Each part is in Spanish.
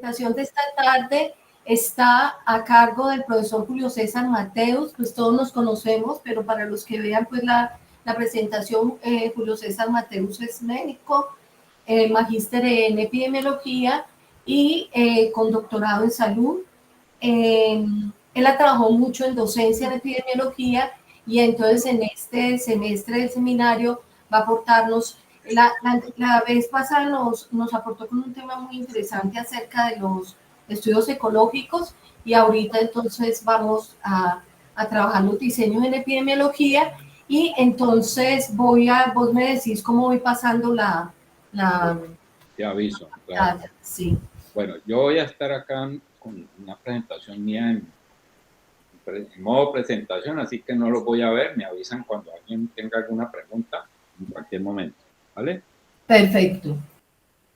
presentación de esta tarde está a cargo del profesor Julio César Mateus. Pues todos nos conocemos, pero para los que vean pues la presentación, Julio César Mateus es médico, magíster en epidemiología y con doctorado en salud. Él ha trabajado mucho en docencia en epidemiología y entonces en este semestre del seminario va a aportarnos, la vez pasada nos aportó con un tema muy interesante acerca de los estudios ecológicos y ahorita entonces vamos a trabajar los diseños en epidemiología y entonces vos me decís cómo voy pasando te aviso, claro. Sí. Bueno, yo voy a estar acá con una presentación mía en modo presentación, así que no lo voy a ver, me avisan cuando alguien tenga alguna pregunta en cualquier momento, ¿vale? Perfecto.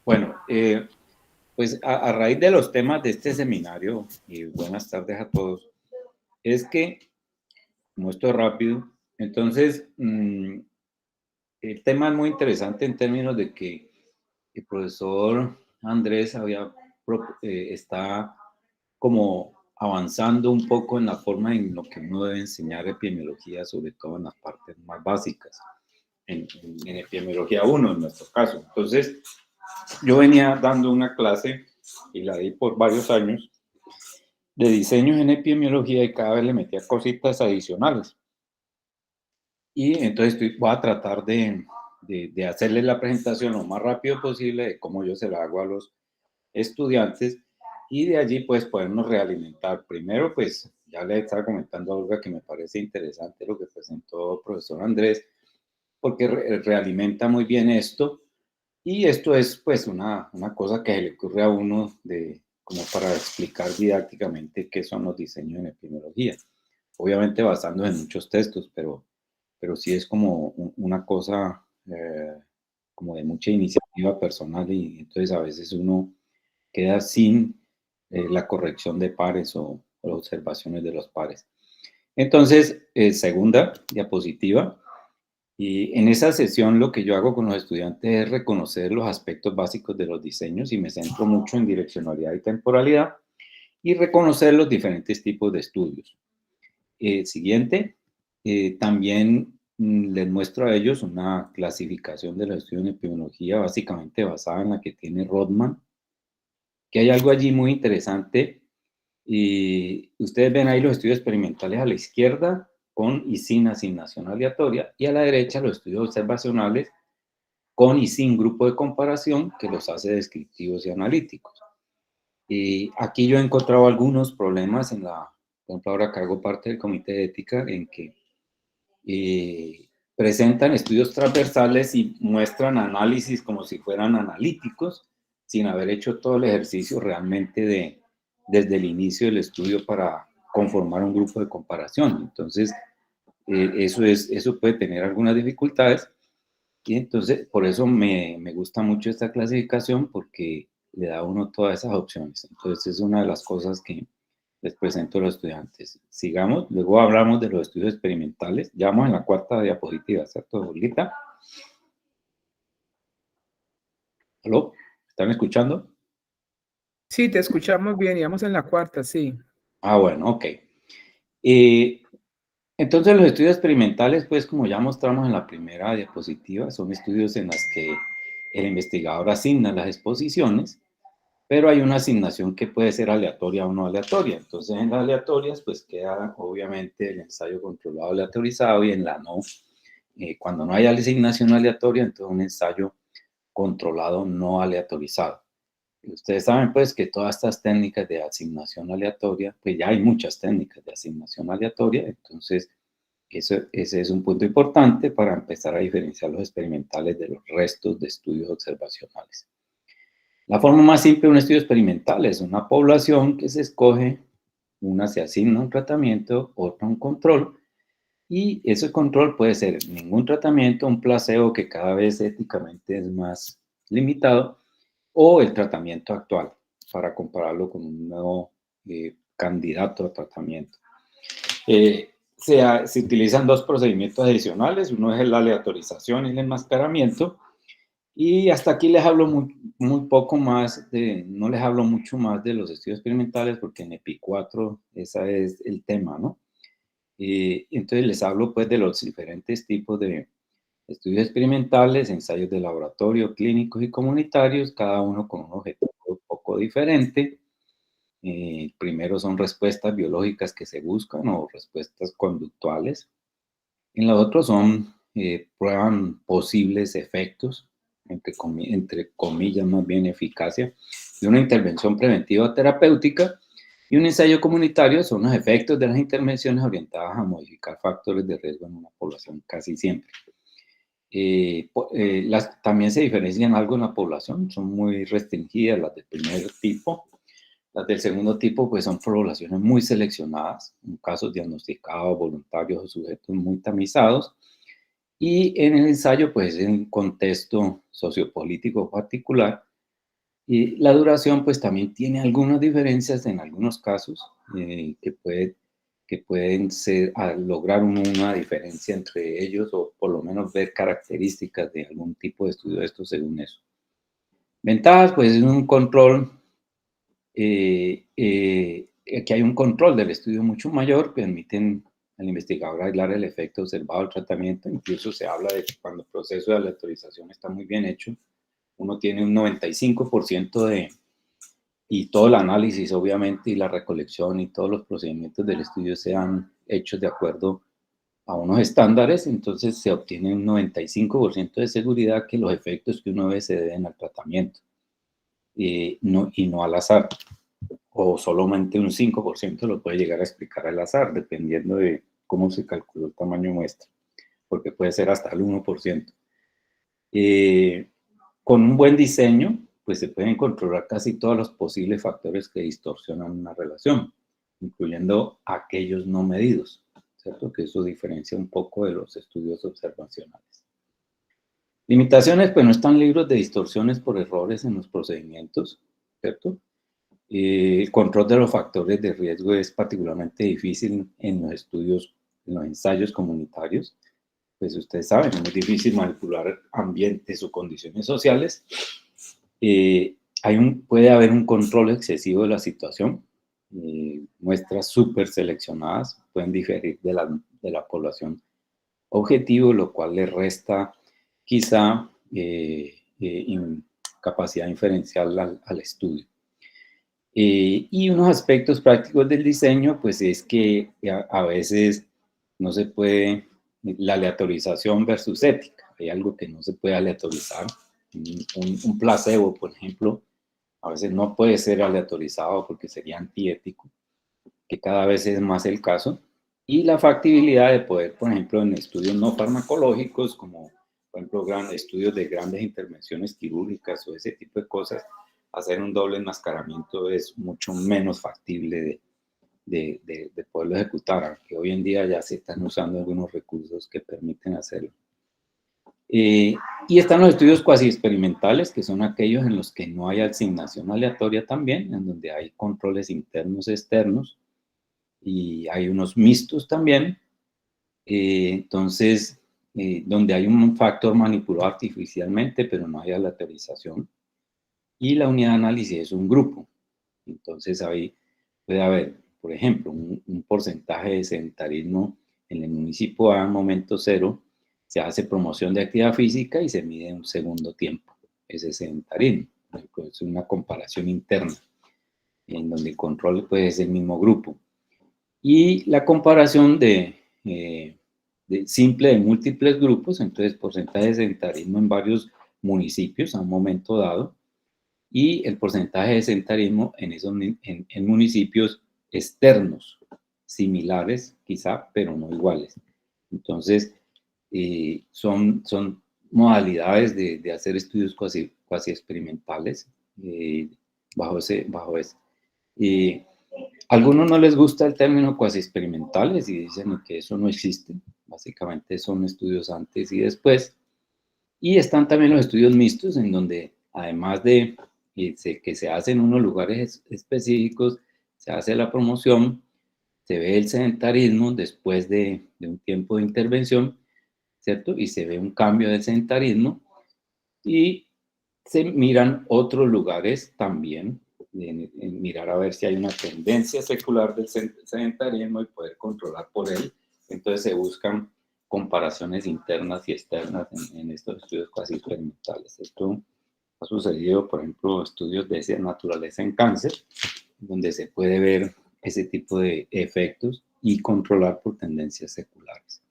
Bueno, pues a raíz de los temas de este seminario, y buenas tardes a todos, es que, como esto es rápido, entonces, el tema es muy interesante en términos de que el profesor Andrés está como avanzando un poco en la forma en lo que uno debe enseñar epidemiología, sobre todo en las partes más básicas, en epidemiología 1 en nuestro caso. Entonces, yo venía dando una clase y la di por varios años de diseños en epidemiología y cada vez le metía cositas adicionales. Y entonces voy a tratar de hacerles la presentación lo más rápido posible de cómo yo se la hago a los estudiantes y de allí pues podernos realimentar. Primero pues ya le estaba comentando a Olga que me parece interesante lo que presentó el profesor Andrés porque realimenta muy bien esto y esto es pues una cosa que le ocurre a uno como para explicar didácticamente qué son los diseños en epidemiología. Obviamente basándose en muchos textos, pero sí es como una cosa como de mucha iniciativa personal y entonces a veces uno queda sin la corrección de pares o observaciones de los pares. Entonces, segunda diapositiva, y en esa sesión lo que yo hago con los estudiantes es reconocer los aspectos básicos de los diseños y me centro mucho en direccionalidad y temporalidad y reconocer los diferentes tipos de estudios. Siguiente, también les muestro a ellos una clasificación de los estudios en epidemiología básicamente basada en la que tiene Rodman, que hay algo allí muy interesante. Y ustedes ven ahí los estudios experimentales a la izquierda con y sin asignación aleatoria y a la derecha los estudios observacionales con y sin grupo de comparación que los hace descriptivos y analíticos. Y aquí yo he encontrado algunos problemas por ejemplo, ahora que hago parte del comité de ética, en que presentan estudios transversales y muestran análisis como si fueran analíticos, sin haber hecho todo el ejercicio realmente desde el inicio del estudio para conformar un grupo de comparación. Entonces, eso puede tener algunas dificultades y entonces por eso me gusta mucho esta clasificación porque le da a uno todas esas opciones. Entonces, es una de las cosas que les presento a los estudiantes. Sigamos, luego hablamos de los estudios experimentales. Ya vamos en la cuarta diapositiva, ¿cierto, Olguita? ¿Aló? ¿Están escuchando? Sí, te escuchamos bien y vamos en la cuarta, sí. Ah, bueno, ok. Entonces los estudios experimentales, pues como ya mostramos en la primera diapositiva, son estudios en los que el investigador asigna las exposiciones, pero hay una asignación que puede ser aleatoria o no aleatoria. Entonces, en las aleatorias, pues queda obviamente el ensayo controlado aleatorizado y en la no, cuando no hay asignación aleatoria, entonces un ensayo controlado no aleatorizado. Y ustedes saben, pues, que todas estas técnicas de asignación aleatoria, pues ya hay muchas técnicas de asignación aleatoria, entonces ese es un punto importante para empezar a diferenciar los experimentales de los restos de estudios observacionales. La forma más simple de un estudio experimental es una población que se escoge, una se asigna un tratamiento, otra un control, y ese control puede ser ningún tratamiento, un placebo que cada vez éticamente es más limitado, o el tratamiento actual, para compararlo con un nuevo candidato a tratamiento. Se utilizan dos procedimientos adicionales, uno es la aleatorización y el enmascaramiento, Y hasta aquí les hablo muy poco más, no les hablo mucho más de los estudios experimentales porque en EPI 4 ese es el tema, ¿no? Entonces les hablo pues de los diferentes tipos de estudios experimentales, ensayos de laboratorio, clínicos y comunitarios, cada uno con un objetivo un poco diferente. Primero son respuestas biológicas que se buscan o respuestas conductuales. En los otros son, prueban posibles efectos, entre comillas más bien eficacia, de una intervención preventiva terapéutica, y un ensayo comunitario son los efectos de las intervenciones orientadas a modificar factores de riesgo en una población casi siempre. También se diferencian algo en la población, son muy restringidas las del primer tipo. Las del segundo tipo pues son poblaciones muy seleccionadas, en casos diagnosticados, voluntarios o sujetos muy tamizados. Y en el ensayo pues en un contexto sociopolítico particular. Y la duración pues también tiene algunas diferencias en algunos casos que pueden ser, lograr una diferencia entre ellos o por lo menos ver características de algún tipo de estudio de esto según eso. Ventajas pues es un control, que hay un control del estudio mucho mayor, permiten al investigador aislar el efecto observado del tratamiento, incluso se habla de que cuando el proceso de aleatorización está muy bien hecho, uno tiene un 95% y todo el análisis, obviamente, y la recolección y todos los procedimientos del estudio sean hechos de acuerdo a unos estándares, entonces se obtiene un 95% de seguridad que los efectos que uno ve se deben al tratamiento y no al azar, o solamente un 5% lo puede llegar a explicar al azar, dependiendo de cómo se calculó el tamaño muestra, porque puede ser hasta el 1%. Con un buen diseño, pues se pueden controlar casi todos los posibles factores que distorsionan una relación, incluyendo aquellos no medidos, ¿cierto? Que eso diferencia un poco de los estudios observacionales. Limitaciones, pues no están libres de distorsiones por errores en los procedimientos, ¿cierto? El control de los factores de riesgo es particularmente difícil en los estudios, en los ensayos comunitarios. Pues ustedes saben, es muy difícil manipular ambientes o condiciones sociales. Puede haber un control excesivo de la situación. Muestras súper seleccionadas pueden diferir de la población objetivo, lo cual le resta quizá capacidad inferencial al estudio. Y unos aspectos prácticos del diseño, pues es que a veces no se puede, la aleatorización versus ética, hay algo que no se puede aleatorizar, un placebo, por ejemplo, a veces no puede ser aleatorizado porque sería antiético, que cada vez es más el caso, y la factibilidad de poder, por ejemplo, en estudios no farmacológicos, como por ejemplo estudios de grandes intervenciones quirúrgicas o ese tipo de cosas, hacer un doble enmascaramiento es mucho menos factible de poderlo ejecutar, aunque hoy en día ya se están usando algunos recursos que permiten hacerlo. Y están los estudios cuasi experimentales, que son aquellos en los que no hay asignación aleatoria también, en donde hay controles internos y externos, y hay unos mixtos también, entonces, donde hay un factor manipulado artificialmente, pero no hay aleatorización. Y la unidad de análisis es un grupo. Entonces ahí puede haber, por ejemplo, un porcentaje de sedentarismo en el municipio A, momento cero, se hace promoción de actividad física y se mide un segundo tiempo, ese sedentarismo. Es una comparación interna, en donde el control pues, es el mismo grupo. Y la comparación de simple de múltiples grupos, entonces porcentaje de sedentarismo en varios municipios a un momento dado, y el porcentaje de sedentarismo en municipios externos, similares quizá, pero no iguales. Entonces, son modalidades de hacer estudios cuasi experimentales bajo ese. A algunos no les gusta el término cuasi experimentales y dicen que eso no existe. Básicamente son estudios antes y después. Y están también los estudios mixtos, en donde además de que se hace en unos lugares específicos, se hace la promoción, se ve el sedentarismo después de un tiempo de intervención, ¿cierto? Y se ve un cambio del sedentarismo, y se miran otros lugares también, en mirar a ver si hay una tendencia secular del sedentarismo y poder controlar por él. Entonces se buscan comparaciones internas y externas en estos estudios casi experimentales. Esto ha sucedido, por ejemplo, estudios de esa naturaleza en cáncer, donde se puede ver ese tipo de efectos y controlar por tendencias seculares.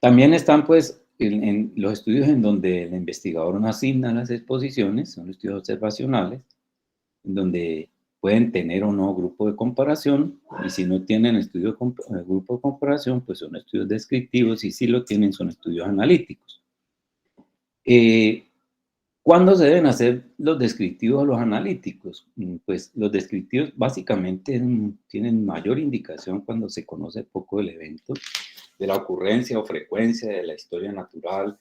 También están, pues, en los estudios en donde el investigador no asigna las exposiciones, son estudios observacionales, en donde pueden tener o no grupo de comparación, y si no tienen grupo de comparación, pues son estudios descriptivos, y si lo tienen, son estudios analíticos. ¿Cuándo se deben hacer los descriptivos o los analíticos? Pues los descriptivos básicamente tienen mayor indicación cuando se conoce poco del evento, de la ocurrencia o frecuencia de la historia natural,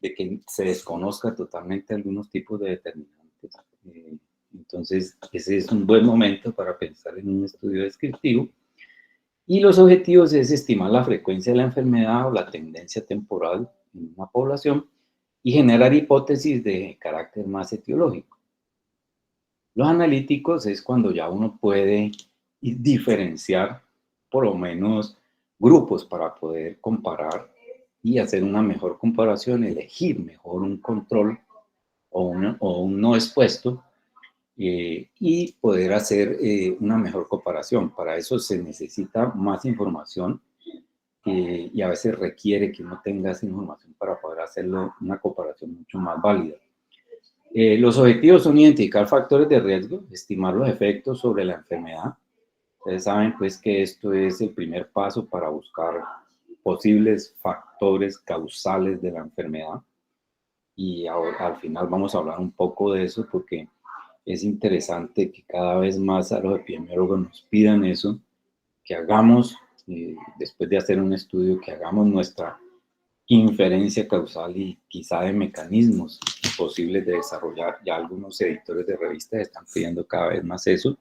de que se desconozca totalmente algunos tipos de determinantes. Entonces, ese es un buen momento para pensar en un estudio descriptivo. Y los objetivos es estimar la frecuencia de la enfermedad o la tendencia temporal en una población y generar hipótesis de carácter más etiológico. Los analíticos es cuando ya uno puede diferenciar por lo menos grupos para poder comparar y hacer una mejor comparación, elegir mejor un control o un no expuesto, y poder hacer una mejor comparación. Para eso se necesita más información, y a veces requiere que uno tenga esa información para poder hacerlo una comparación mucho más válida. Los objetivos son identificar factores de riesgo, estimar los efectos sobre la enfermedad. Ustedes saben pues que esto es el primer paso para buscar posibles factores causales de la enfermedad, y ahora, al final vamos a hablar un poco de eso porque es interesante que cada vez más a los epidemiólogos nos pidan eso, que hagamos, después de hacer un estudio, que hagamos nuestra inferencia causal y quizá de mecanismos posibles de desarrollar. Ya algunos editores de revistas están pidiendo cada vez más eso.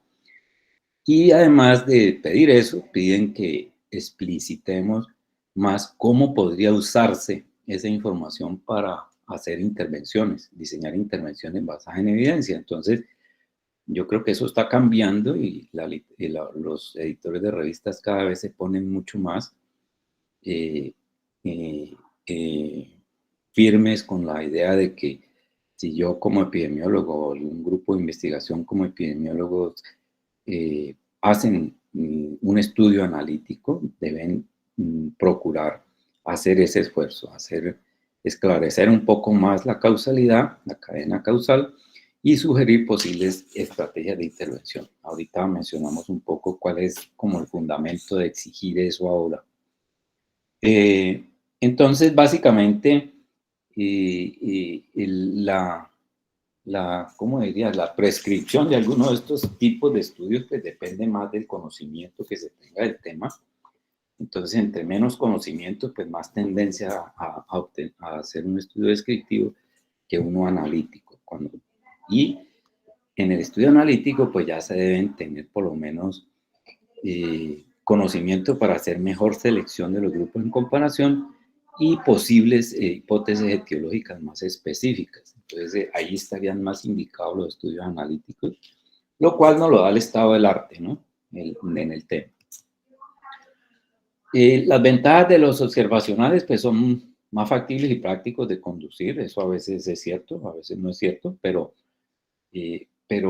Y además de pedir eso, piden que explicitemos más cómo podría usarse esa información para hacer intervenciones, diseñar intervenciones basadas en evidencia. Entonces, yo creo que eso está cambiando, y los editores de revistas cada vez se ponen mucho más eh, eh, eh, firmes con la idea de que si yo como epidemiólogo o un grupo de investigación como epidemiólogos hacen un estudio analítico, deben procurar hacer ese esfuerzo, esclarecer un poco más la causalidad, la cadena causal, y sugerir posibles estrategias de intervención. Ahorita mencionamos un poco cuál es como el fundamento de exigir eso ahora. Entonces, básicamente, ¿cómo diría? La prescripción de alguno de estos tipos de estudios pues depende más del conocimiento que se tenga del tema. Entonces, entre menos conocimiento, pues más tendencia a hacer un estudio descriptivo que uno analítico. Y en el estudio analítico, pues ya se deben tener por lo menos conocimiento para hacer mejor selección de los grupos en comparación y posibles hipótesis etiológicas más específicas. Entonces, ahí estarían más indicados los estudios analíticos, lo cual nos lo da el estado del arte, ¿no? En el tema. Las ventajas de los observacionales pues son más factibles y prácticos de conducir. Eso a veces es cierto, a veces no es cierto, pero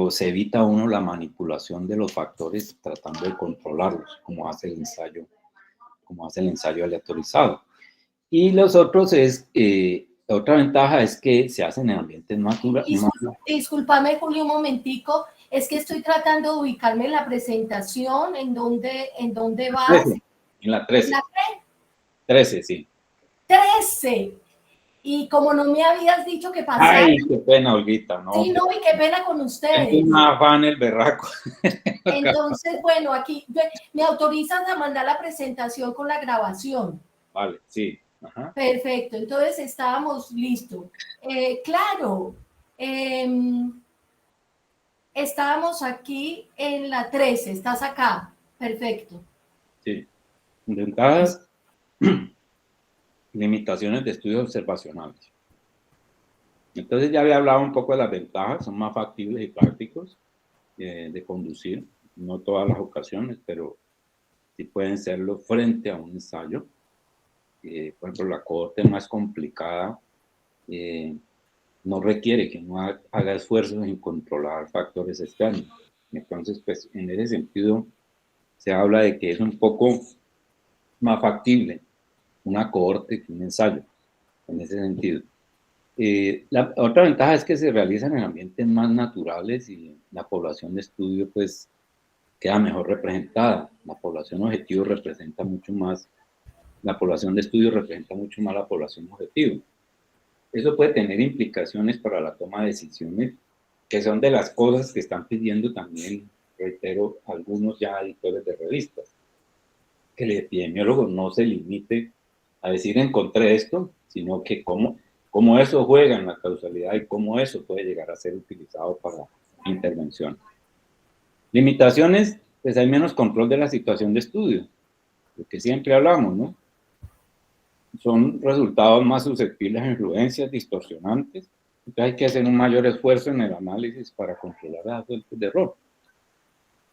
se evita uno la manipulación de los factores tratando de controlarlos, como hace el ensayo aleatorizado. Y los otros otra ventaja es que se hacen en ambientes naturales. Discúlpame, Julio, un momentico. Es que estoy tratando de ubicarme en la presentación, en dónde vas. 13, en la 13. ¿En la qué? 13, sí. 13. Y como no me habías dicho que pasara. Ay, qué pena, Olguita, ¿no? Sí, no, y qué pena con ustedes. Es un afán el berraco. Entonces, bueno, aquí me autorizas a mandar la presentación con la grabación. Vale, sí. Ajá. Perfecto, entonces estábamos listos. Claro, estábamos aquí en la 13, estás acá. Perfecto. Sí. Ventajas limitaciones de estudios observacionales. Entonces ya había hablado un poco de las ventajas, son más factibles y prácticos de conducir, no todas las ocasiones, pero sí pueden serlo frente a un ensayo. Por ejemplo, la cohorte más complicada no requiere que uno haga esfuerzos en controlar factores externos. Entonces, pues en ese sentido se habla de que es un poco más factible una cohorte que un ensayo, en ese sentido. La otra ventaja es que se realizan en ambientes más naturales y la población de estudio pues queda mejor representada. La población objetivo representa mucho más, la población de estudio representa mucho más la población objetivo. Eso puede tener implicaciones para la toma de decisiones, que son de las cosas que están pidiendo también, reitero, algunos ya editores de revistas. Que el epidemiólogo no se limite a decir encontré esto, sino que cómo eso juega en la causalidad y cómo eso puede llegar a ser utilizado para intervención. Limitaciones, pues hay menos control de la situación de estudio, lo que siempre hablamos, ¿no? Son resultados más susceptibles a influencias distorsionantes, entonces hay que hacer un mayor esfuerzo en el análisis para controlar las fuentes de error.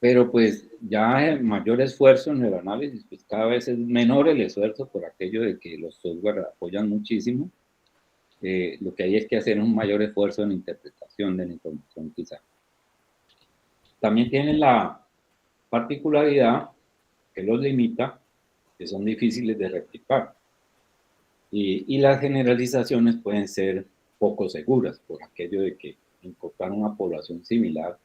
Pero pues ya el mayor esfuerzo en el análisis, pues cada vez es menor el esfuerzo por aquello de que los software apoyan muchísimo. Lo que hay es que hacer un mayor esfuerzo en la interpretación de la información quizá. También tienen la particularidad que los limita, que son difíciles de rectificar. Y las generalizaciones pueden ser poco seguras por aquello de que encontrar una población similar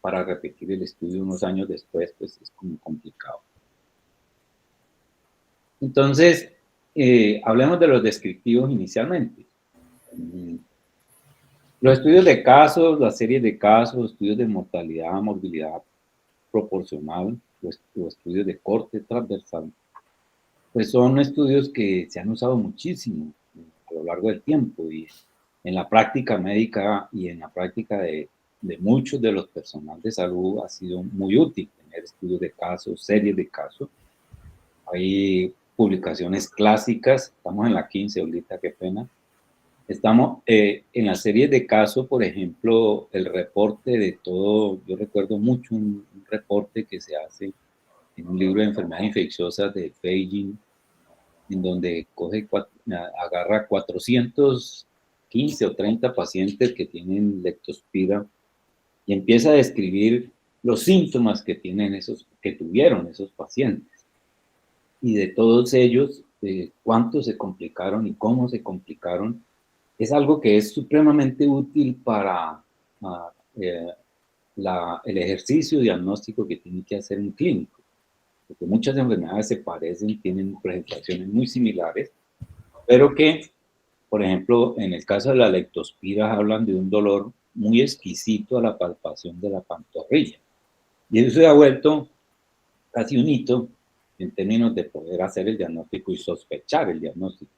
para repetir el estudio unos años después, pues es como complicado. Entonces, hablemos de los descriptivos inicialmente. Los estudios de casos, las series de casos, estudios de mortalidad, morbilidad proporcional, los estudios de corte transversal, pues son estudios que se han usado muchísimo a lo largo del tiempo y en la práctica médica y en la práctica de muchos de los personal de salud ha sido muy útil tener estudios de casos, series de casos. Hay publicaciones clásicas, estamos en la 15 ahorita, qué pena. Estamos en la serie de casos, por ejemplo, el reporte de todo, yo recuerdo mucho un reporte que se hace en un libro de enfermedades infecciosas de Feijing, en donde agarra 415 o 30 pacientes que tienen leptospira y empieza a describir los síntomas que tuvieron esos pacientes. Y de todos ellos, cuántos se complicaron y cómo se complicaron, es algo que es supremamente útil para el ejercicio diagnóstico que tiene que hacer un clínico. Porque muchas enfermedades se parecen, tienen presentaciones muy similares, pero que, por ejemplo, en el caso de la leptospira hablan de un dolor muy exquisito a la palpación de la pantorrilla. Y eso se ha vuelto casi un hito en términos de poder hacer el diagnóstico y sospechar el diagnóstico.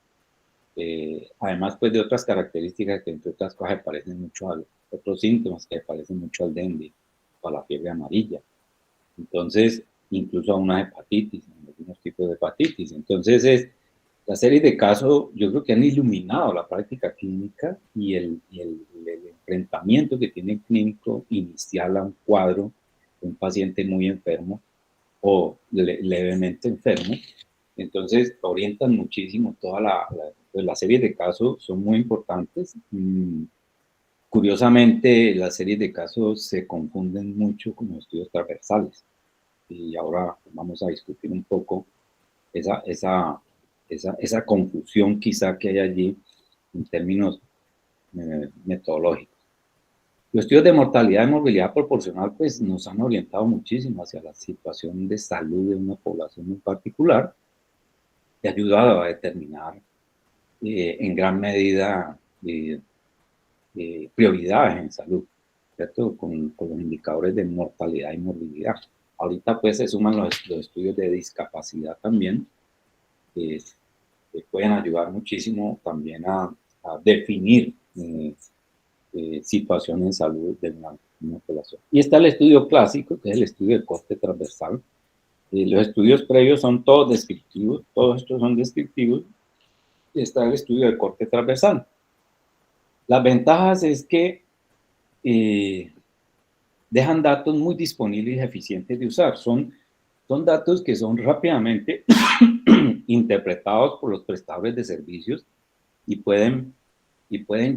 Además, pues, de otras características que, entre otras cosas, parecen mucho a otros síntomas que parecen mucho al dengue o a la fiebre amarilla. Entonces, incluso a una hepatitis, algunos tipos de hepatitis. Entonces, la serie de casos, yo creo que han iluminado la práctica clínica y el enfrentamiento que tiene el clínico inicial a un cuadro de un paciente muy enfermo o levemente enfermo. Entonces, orientan muchísimo toda la serie de casos, son muy importantes. Curiosamente, las series de casos se confunden mucho con los estudios transversales. Y ahora vamos a discutir un poco esa confusión quizá que hay allí en términos metodológicos. Los estudios de mortalidad y morbilidad proporcional pues nos han orientado muchísimo hacia la situación de salud de una población en particular y ha ayudado a determinar en gran medida prioridades en salud, ¿cierto? Con los indicadores de mortalidad y morbilidad. Ahorita pues se suman los estudios de discapacidad también, que pueden ayudar muchísimo también a definir situaciones en salud de una población. Y está el estudio clásico, que es el estudio de corte transversal. Los estudios previos son todos descriptivos, todos estos son descriptivos, está el estudio de corte transversal. Las ventajas es que dejan datos muy disponibles y eficientes de usar. Son datos que son rápidamente interpretados por los prestadores de servicios y pueden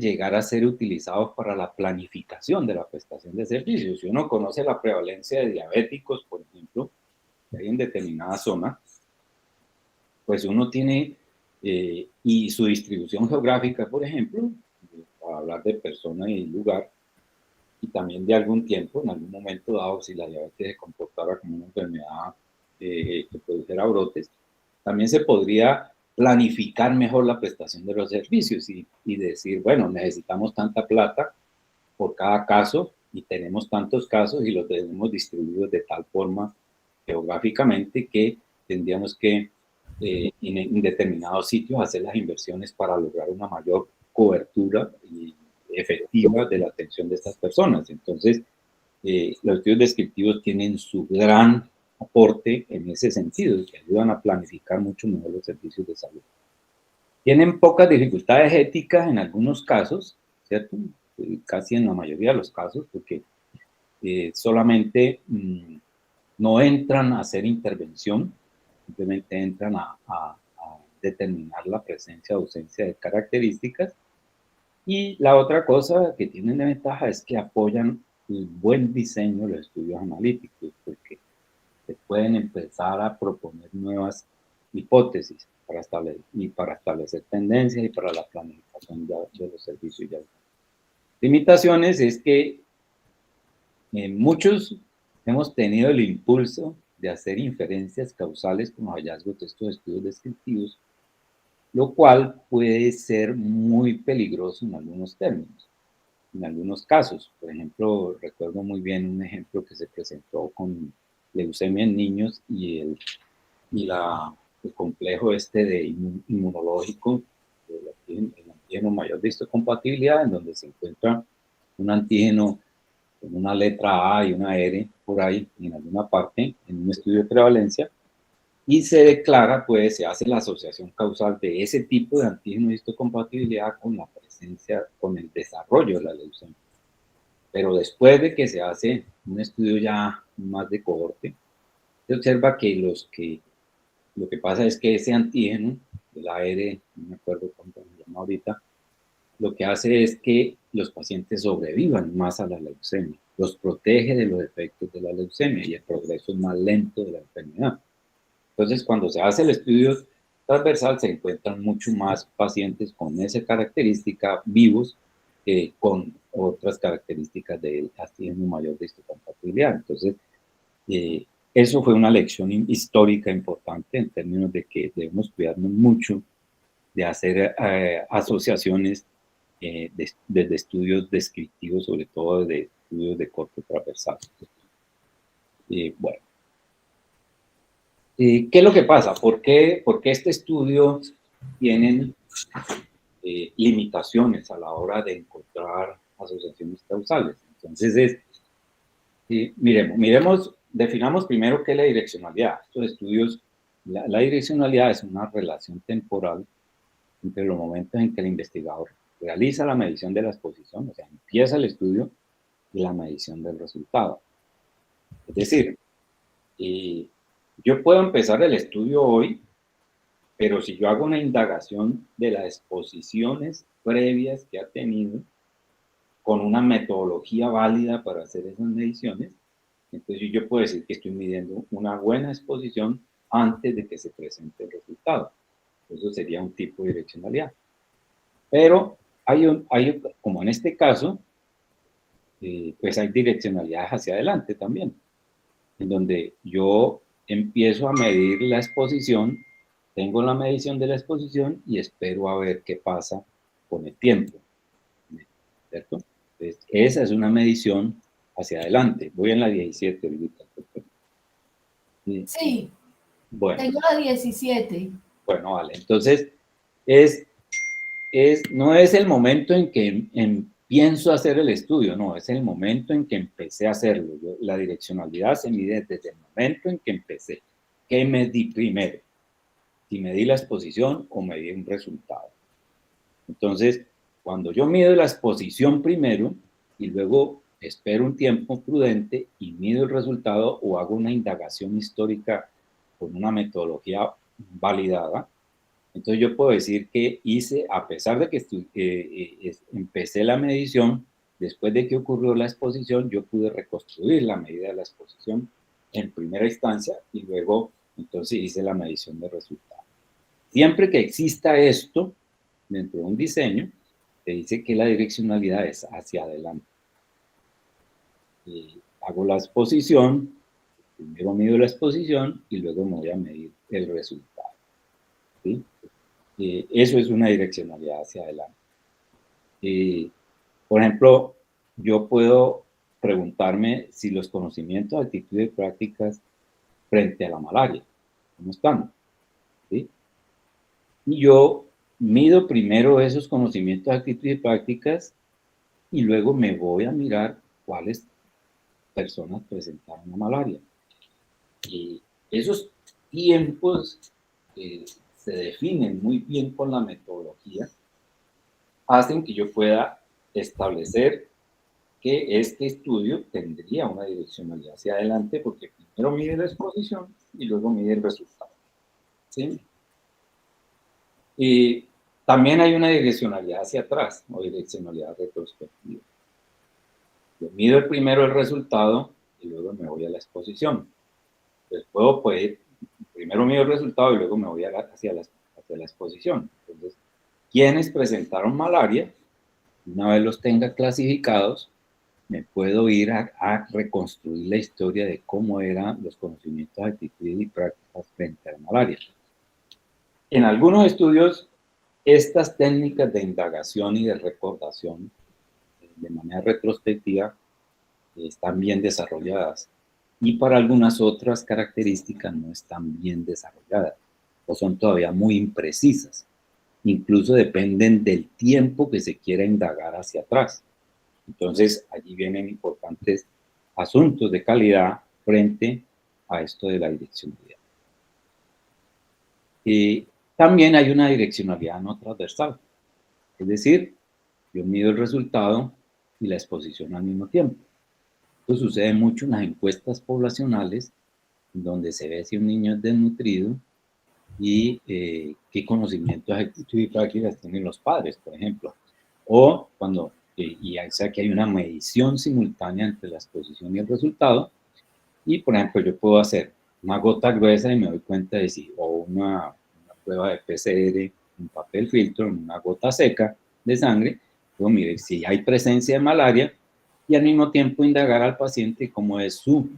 llegar a ser utilizados para la planificación de la prestación de servicios. Si uno conoce la prevalencia de diabéticos, por ejemplo, que hay en determinada zona, pues uno tiene, y su distribución geográfica, por ejemplo, para hablar de persona y lugar, y también de algún tiempo, en algún momento dado, si la diabetes se comportara como una enfermedad que produjera brotes, también se podría planificar mejor la prestación de los servicios y decir, bueno, necesitamos tanta plata por cada caso y tenemos tantos casos y los tenemos distribuidos de tal forma geográficamente que tendríamos que en determinados sitios hacer las inversiones para lograr una mayor cobertura y efectiva de la atención de estas personas. Entonces, los estudios descriptivos tienen su gran aporte en ese sentido, que ayudan a planificar mucho mejor los servicios de salud. Tienen pocas dificultades éticas en algunos casos, ¿cierto? Casi en la mayoría de los casos, porque solamente no entran a hacer intervención, simplemente entran a determinar la presencia o ausencia de características. Y la otra cosa que tienen de ventaja es que apoyan el buen diseño de los estudios analíticos, porque se pueden empezar a proponer nuevas hipótesis para establecer tendencias y para la planificación de los servicios. Limitaciones es que muchos hemos tenido el impulso de hacer inferencias causales con los hallazgos de estos estudios descriptivos, lo cual puede ser muy peligroso en algunos términos. En algunos casos, por ejemplo, recuerdo muy bien un ejemplo que se presentó con leucemia en niños y el complejo de inmunológico, el antígeno mayor de histocompatibilidad, en donde se encuentra un antígeno con una letra A y una R por ahí, en alguna parte, en un estudio de prevalencia, y se declara, pues, se hace la asociación causal de ese tipo de antígeno de histocompatibilidad con la presencia, con el desarrollo de la leucemia. Pero después de que se hace un estudio ya más de cohorte, se observa que lo que pasa es que ese antígeno, el AR, no me acuerdo cuánto se llama ahorita, lo que hace es que los pacientes sobrevivan más a la leucemia, los protege de los efectos de la leucemia y el progreso es más lento de la enfermedad. Entonces, cuando se hace el estudio transversal, se encuentran mucho más pacientes con esa característica vivos con otras características del antígeno mayor de histocompatibilidad. Entonces, eso fue una lección histórica importante en términos de que debemos cuidarnos mucho de hacer asociaciones desde estudios descriptivos, sobre todo de estudios de corte transversal. Bueno. ¿Qué es lo que pasa? ¿Por qué este estudio tiene limitaciones a la hora de encontrar asociaciones causales? Entonces, definamos primero qué es la direccionalidad. Estos estudios, la direccionalidad es una relación temporal entre los momentos en que el investigador realiza la medición de la exposición, o sea, empieza el estudio, y la medición del resultado. Es decir, yo puedo empezar el estudio hoy, pero si yo hago una indagación de las exposiciones previas que ha tenido, con una metodología válida para hacer esas mediciones, entonces yo puedo decir que estoy midiendo una buena exposición antes de que se presente el resultado. Eso sería un tipo de direccionalidad. Pero como en este caso, pues hay direccionalidades hacia adelante también, en donde yo empiezo a medir la exposición, tengo la medición de la exposición y espero a ver qué pasa con el tiempo, ¿cierto? Entonces, esa es una medición hacia adelante. Voy en la 17 ahorita. Sí, bueno, tengo la 17. Bueno, vale. Entonces, no es el momento en que pienso hacer el estudio, no, es el momento en que empecé a hacerlo. La direccionalidad se mide desde el momento en que empecé. ¿Qué medí primero? si medí la exposición o medí un resultado. Entonces, cuando yo mido la exposición primero y luego espero un tiempo prudente y mido el resultado o hago una indagación histórica con una metodología validada, entonces yo puedo decir que hice, a pesar de que empecé la medición, después de que ocurrió la exposición, yo pude reconstruir la medida de la exposición en primera instancia y luego entonces hice la medición de resultados. Siempre que exista esto dentro de un diseño, te dice que la direccionalidad es hacia adelante. Hago la exposición, primero mido la exposición y luego me voy a medir el resultado. ¿Sí? Eso es una direccionalidad hacia adelante. Por ejemplo, yo puedo preguntarme si los conocimientos, actitudes y prácticas frente a la malaria, ¿cómo están? ¿Sí? Y yo mido primero esos conocimientos, actitudes y prácticas y luego me voy a mirar cuáles personas presentaron la malaria. Y esos tiempos se definen muy bien con la metodología, hacen que yo pueda establecer que este estudio tendría una direccionalidad hacia adelante porque primero mide la exposición y luego mide el resultado. ¿Sí? Y también hay una direccionalidad hacia atrás o direccionalidad retrospectiva. Yo mido primero el resultado y luego me voy a la exposición. Entonces puedo primero mido el resultado y luego me voy hacia la exposición. Entonces, quienes presentaron malaria, una vez los tenga clasificados, me puedo ir a reconstruir la historia de cómo eran los conocimientos, actitudes y prácticas frente a la malaria. En algunos estudios, estas técnicas de indagación y de recordación de manera retrospectiva están bien desarrolladas y para algunas otras características no están bien desarrolladas o son todavía muy imprecisas. Incluso dependen del tiempo que se quiera indagar hacia atrás. Entonces, allí vienen importantes asuntos de calidad frente a esto de la direccionalidad. También hay una direccionalidad no transversal, es decir, yo mido el resultado y la exposición al mismo tiempo. Esto sucede mucho en las encuestas poblacionales, donde se ve si un niño es desnutrido y qué conocimientos, actitudes y prácticas tienen los padres, por ejemplo. O cuando, o sea que hay una medición simultánea entre la exposición y el resultado, y por ejemplo yo puedo hacer una gota gruesa y me doy cuenta de si, o una prueba de PCR, un papel filtro, una gota seca de sangre, puedo mirar si hay presencia de malaria y al mismo tiempo indagar al paciente cómo es su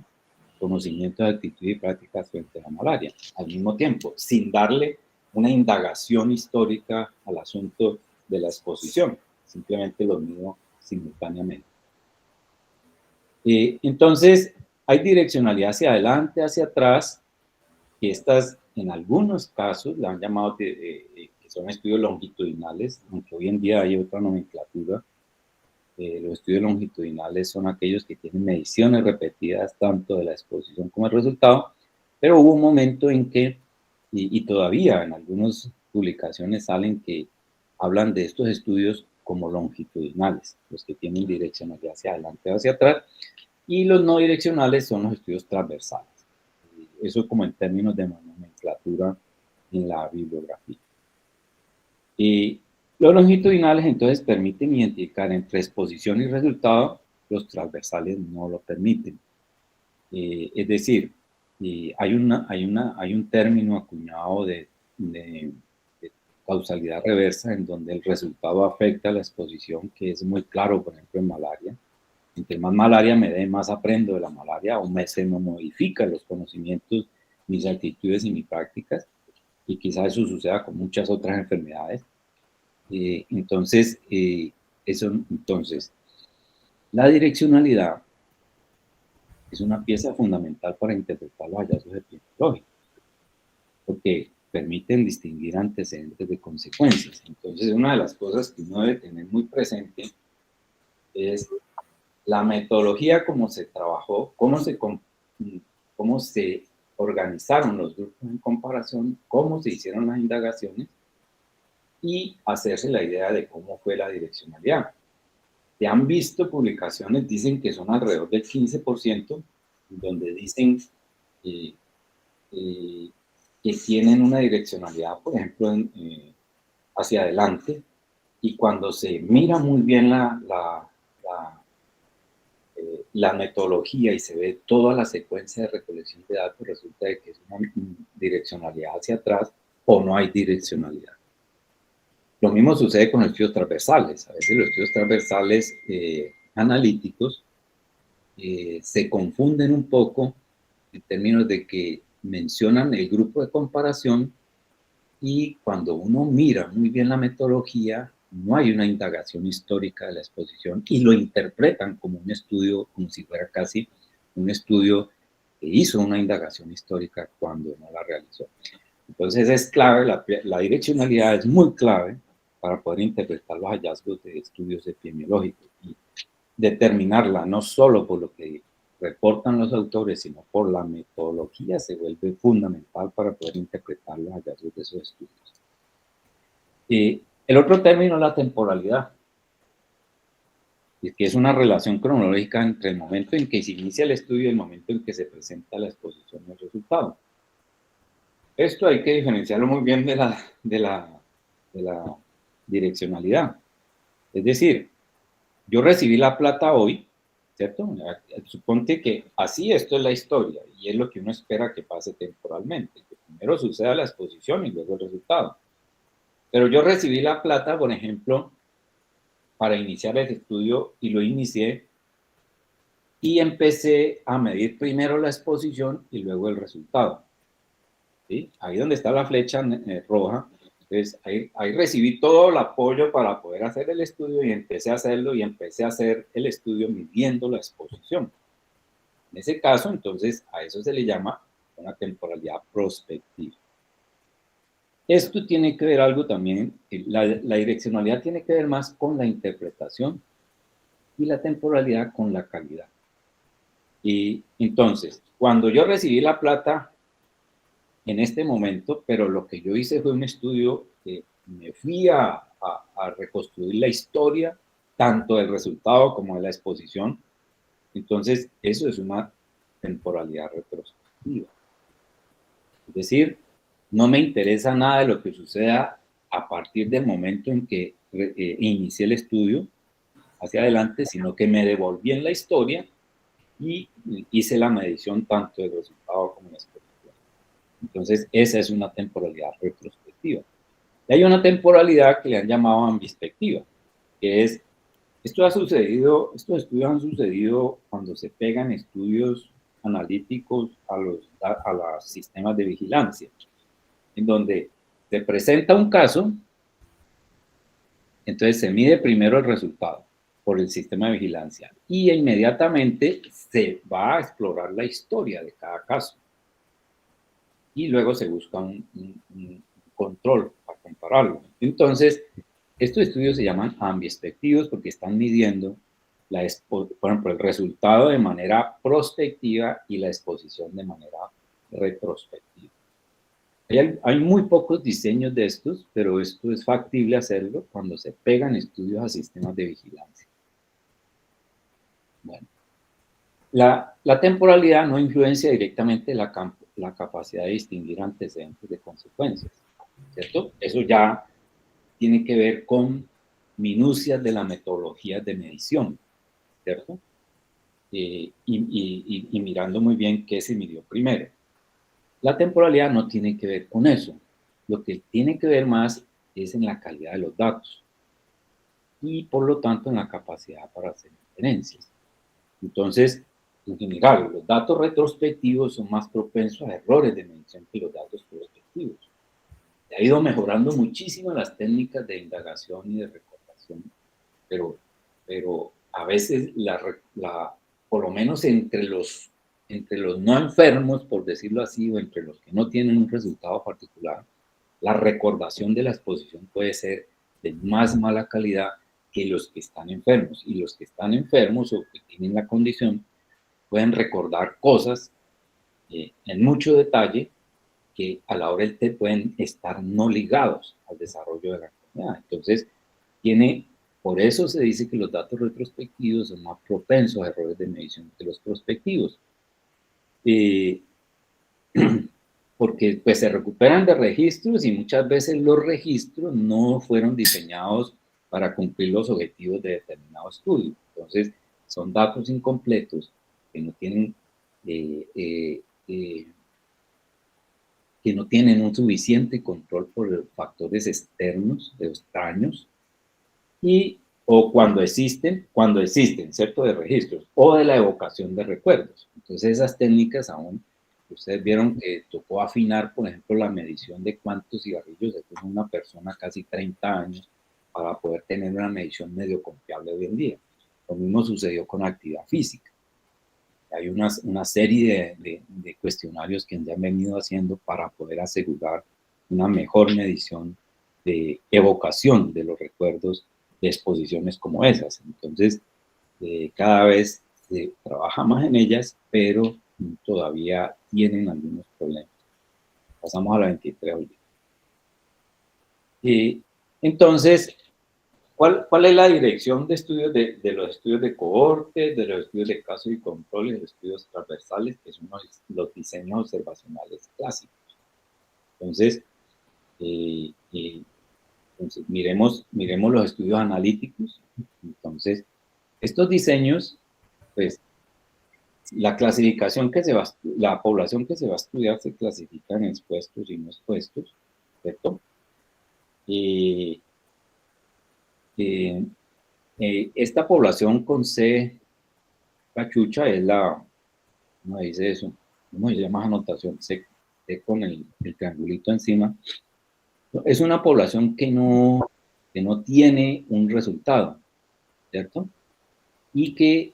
conocimiento de actitud y prácticas frente a la malaria, al mismo tiempo, sin darle una indagación histórica al asunto de la exposición, simplemente lo mido simultáneamente. Entonces, hay direccionalidad hacia adelante, hacia atrás, que estas en algunos casos la han llamado que son estudios longitudinales, aunque hoy en día hay otra nomenclatura. Los estudios longitudinales son aquellos que tienen mediciones repetidas tanto de la exposición como el resultado, pero hubo un momento en que, y todavía en algunas publicaciones salen que hablan de estos estudios como longitudinales, los que tienen direccionalidad hacia adelante o hacia atrás, y los no direccionales son los estudios transversales. Eso como en términos de nomenclatura en la bibliografía. Los longitudinales entonces permiten identificar entre exposición y resultado, los transversales no lo permiten. Es decir, hay un término acuñado de causalidad reversa en donde el resultado afecta a la exposición, que es muy claro, por ejemplo, en malaria. Entre más malaria me dé, más aprendo de la malaria, o se me modifican los conocimientos, mis actitudes y mis prácticas, y quizás eso suceda con muchas otras enfermedades. Entonces, la direccionalidad es una pieza fundamental para interpretar los hallazgos epidemiológicos, porque permiten distinguir antecedentes de consecuencias. Entonces, una de las cosas que uno debe tener muy presente es la metodología, cómo se trabajó, cómo se organizaron los grupos en comparación, cómo se hicieron las indagaciones y hacerse la idea de cómo fue la direccionalidad. Se han visto publicaciones, dicen que son alrededor del 15%, donde dicen que tienen una direccionalidad, por ejemplo, hacia adelante, y cuando se mira muy bien la metodología y se ve toda la secuencia de recolección de datos, resulta de que es una direccionalidad hacia atrás o no hay direccionalidad. Lo mismo sucede con los estudios transversales. A veces los estudios transversales analíticos se confunden un poco en términos de que mencionan el grupo de comparación y cuando uno mira muy bien la metodología, no hay una indagación histórica de la exposición y lo interpretan como un estudio, como si fuera casi un estudio que hizo una indagación histórica cuando no la realizó. Entonces es clave, la direccionalidad es muy clave para poder interpretar los hallazgos de estudios epidemiológicos y determinarla no solo por lo que reportan los autores, sino por la metodología, se vuelve fundamental para poder interpretar los hallazgos de esos estudios. El otro término es la temporalidad, que es una relación cronológica entre el momento en que se inicia el estudio y el momento en que se presenta la exposición del resultado. Esto hay que diferenciarlo muy bien de la direccionalidad. Es decir, yo recibí la plata hoy, ¿cierto? Suponte que así esto es la historia y es lo que uno espera que pase temporalmente, que primero suceda la exposición y luego el resultado. Pero yo recibí la plata, por ejemplo, para iniciar el estudio y lo inicié y empecé a medir primero la exposición y luego el resultado. ¿Sí? Ahí donde está la flecha roja, entonces ahí recibí todo el apoyo para poder hacer el estudio y empecé a hacerlo y empecé a hacer el estudio midiendo la exposición. En ese caso, entonces, a eso se le llama una temporalidad prospectiva. Esto tiene que ver algo también, la direccionalidad tiene que ver más con la interpretación y la temporalidad con la calidad. Y entonces, cuando yo recibí la plata en este momento, pero lo que yo hice fue un estudio que me fui a reconstruir la historia, tanto del resultado como de la exposición. Entonces, eso es una temporalidad retrospectiva. Es decir, no me interesa nada de lo que suceda a partir del momento en que inicié el estudio hacia adelante, sino que me devolví en la historia y hice la medición tanto del resultado como de la exposición. Entonces, esa es una temporalidad retrospectiva. Y hay una temporalidad que le han llamado ambispectiva, que es, estos estudios han sucedido cuando se pegan estudios analíticos a los sistemas de vigilancia, en donde se presenta un caso, entonces se mide primero el resultado por el sistema de vigilancia y inmediatamente se va a explorar la historia de cada caso. Y luego se busca un control para compararlo. Entonces, estos estudios se llaman ambispectivos porque están midiendo, por ejemplo, el resultado de manera prospectiva y la exposición de manera retrospectiva. Hay muy pocos diseños de estos, pero esto es factible hacerlo cuando se pegan estudios a sistemas de vigilancia. Bueno, la temporalidad no influencia directamente la capacidad de distinguir antecedentes de consecuencias, ¿cierto? Eso ya tiene que ver con minucias de la metodología de medición, ¿cierto? Y mirando muy bien qué se midió primero. La temporalidad no tiene que ver con eso. Lo que tiene que ver más es en la calidad de los datos y, por lo tanto, en la capacidad para hacer inferencias. Entonces, en general, los datos retrospectivos son más propensos a errores de medición que los datos prospectivos. Se ha ido mejorando muchísimo las técnicas de indagación y de recordación, pero a veces, por lo menos entre los no enfermos, por decirlo así, o entre los que no tienen un resultado particular, la recordación de la exposición puede ser de más mala calidad que los que están enfermos. Y los que están enfermos o que tienen la condición pueden recordar cosas en mucho detalle que a la hora del té pueden estar no ligados al desarrollo de la enfermedad. Entonces, por eso se dice que los datos retrospectivos son más propensos a errores de medición que los prospectivos. Porque pues se recuperan de registros y muchas veces los registros no fueron diseñados para cumplir los objetivos de determinado estudio. Entonces, son datos incompletos que no tienen, que no tienen un suficiente control por factores externos, extraños, o cuando existen, ¿cierto?, de registros, o de la evocación de recuerdos. Entonces, esas técnicas aún, ustedes vieron que tocó afinar, por ejemplo, la medición de cuántos cigarrillos se fuma una persona casi 30 años para poder tener una medición medio confiable hoy en día. Lo mismo sucedió con actividad física. Hay una serie de cuestionarios que se han venido haciendo para poder asegurar una mejor medición de evocación de los recuerdos de exposiciones como esas. Entonces, cada vez se trabaja más en ellas, pero todavía tienen algunos problemas. Pasamos a la 23 hoy. Entonces, ¿cuál es la dirección de estudios de los estudios de cohorte, de los estudios de casos y controles, de los estudios transversales, que son los diseños observacionales clásicos? Entonces, miremos los estudios analíticos. Entonces, estos diseños, pues, la clasificación la población que se va a estudiar se clasifica en expuestos y no expuestos, ¿cierto? Esta población con C cachucha es ¿cómo dice eso? ¿Cómo se llama anotación? C con el triangulito encima. Es una población que no tiene un resultado, ¿cierto? Y que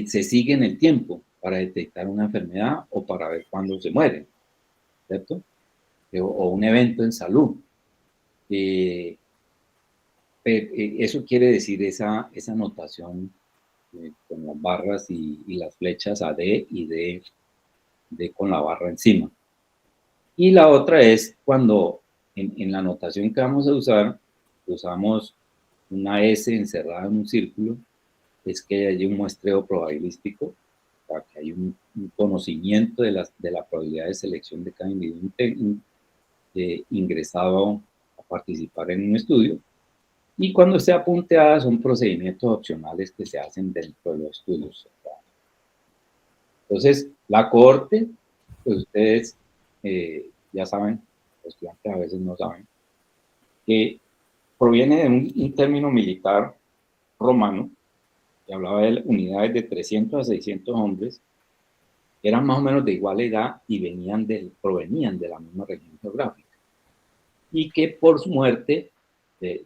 se sigue en el tiempo para detectar una enfermedad o para ver cuándo se muere, ¿cierto? O un evento en salud. Eso quiere decir esa notación con las barras y las flechas a D y D con la barra encima. Y la otra es cuando en la notación que vamos a usar, usamos una S encerrada en un círculo, es que hay un muestreo probabilístico, para que hay un conocimiento de la probabilidad de selección de cada individuo ingresado a participar en un estudio. Y cuando esté punteada son procedimientos opcionales que se hacen dentro de los estudios. Entonces, la cohorte, pues ustedes ya saben, los estudiantes a veces no saben, que proviene de un término militar romano, que hablaba de unidades de 300 a 600 hombres, que eran más o menos de igual edad y provenían de la misma región geográfica. Y que por su muerte,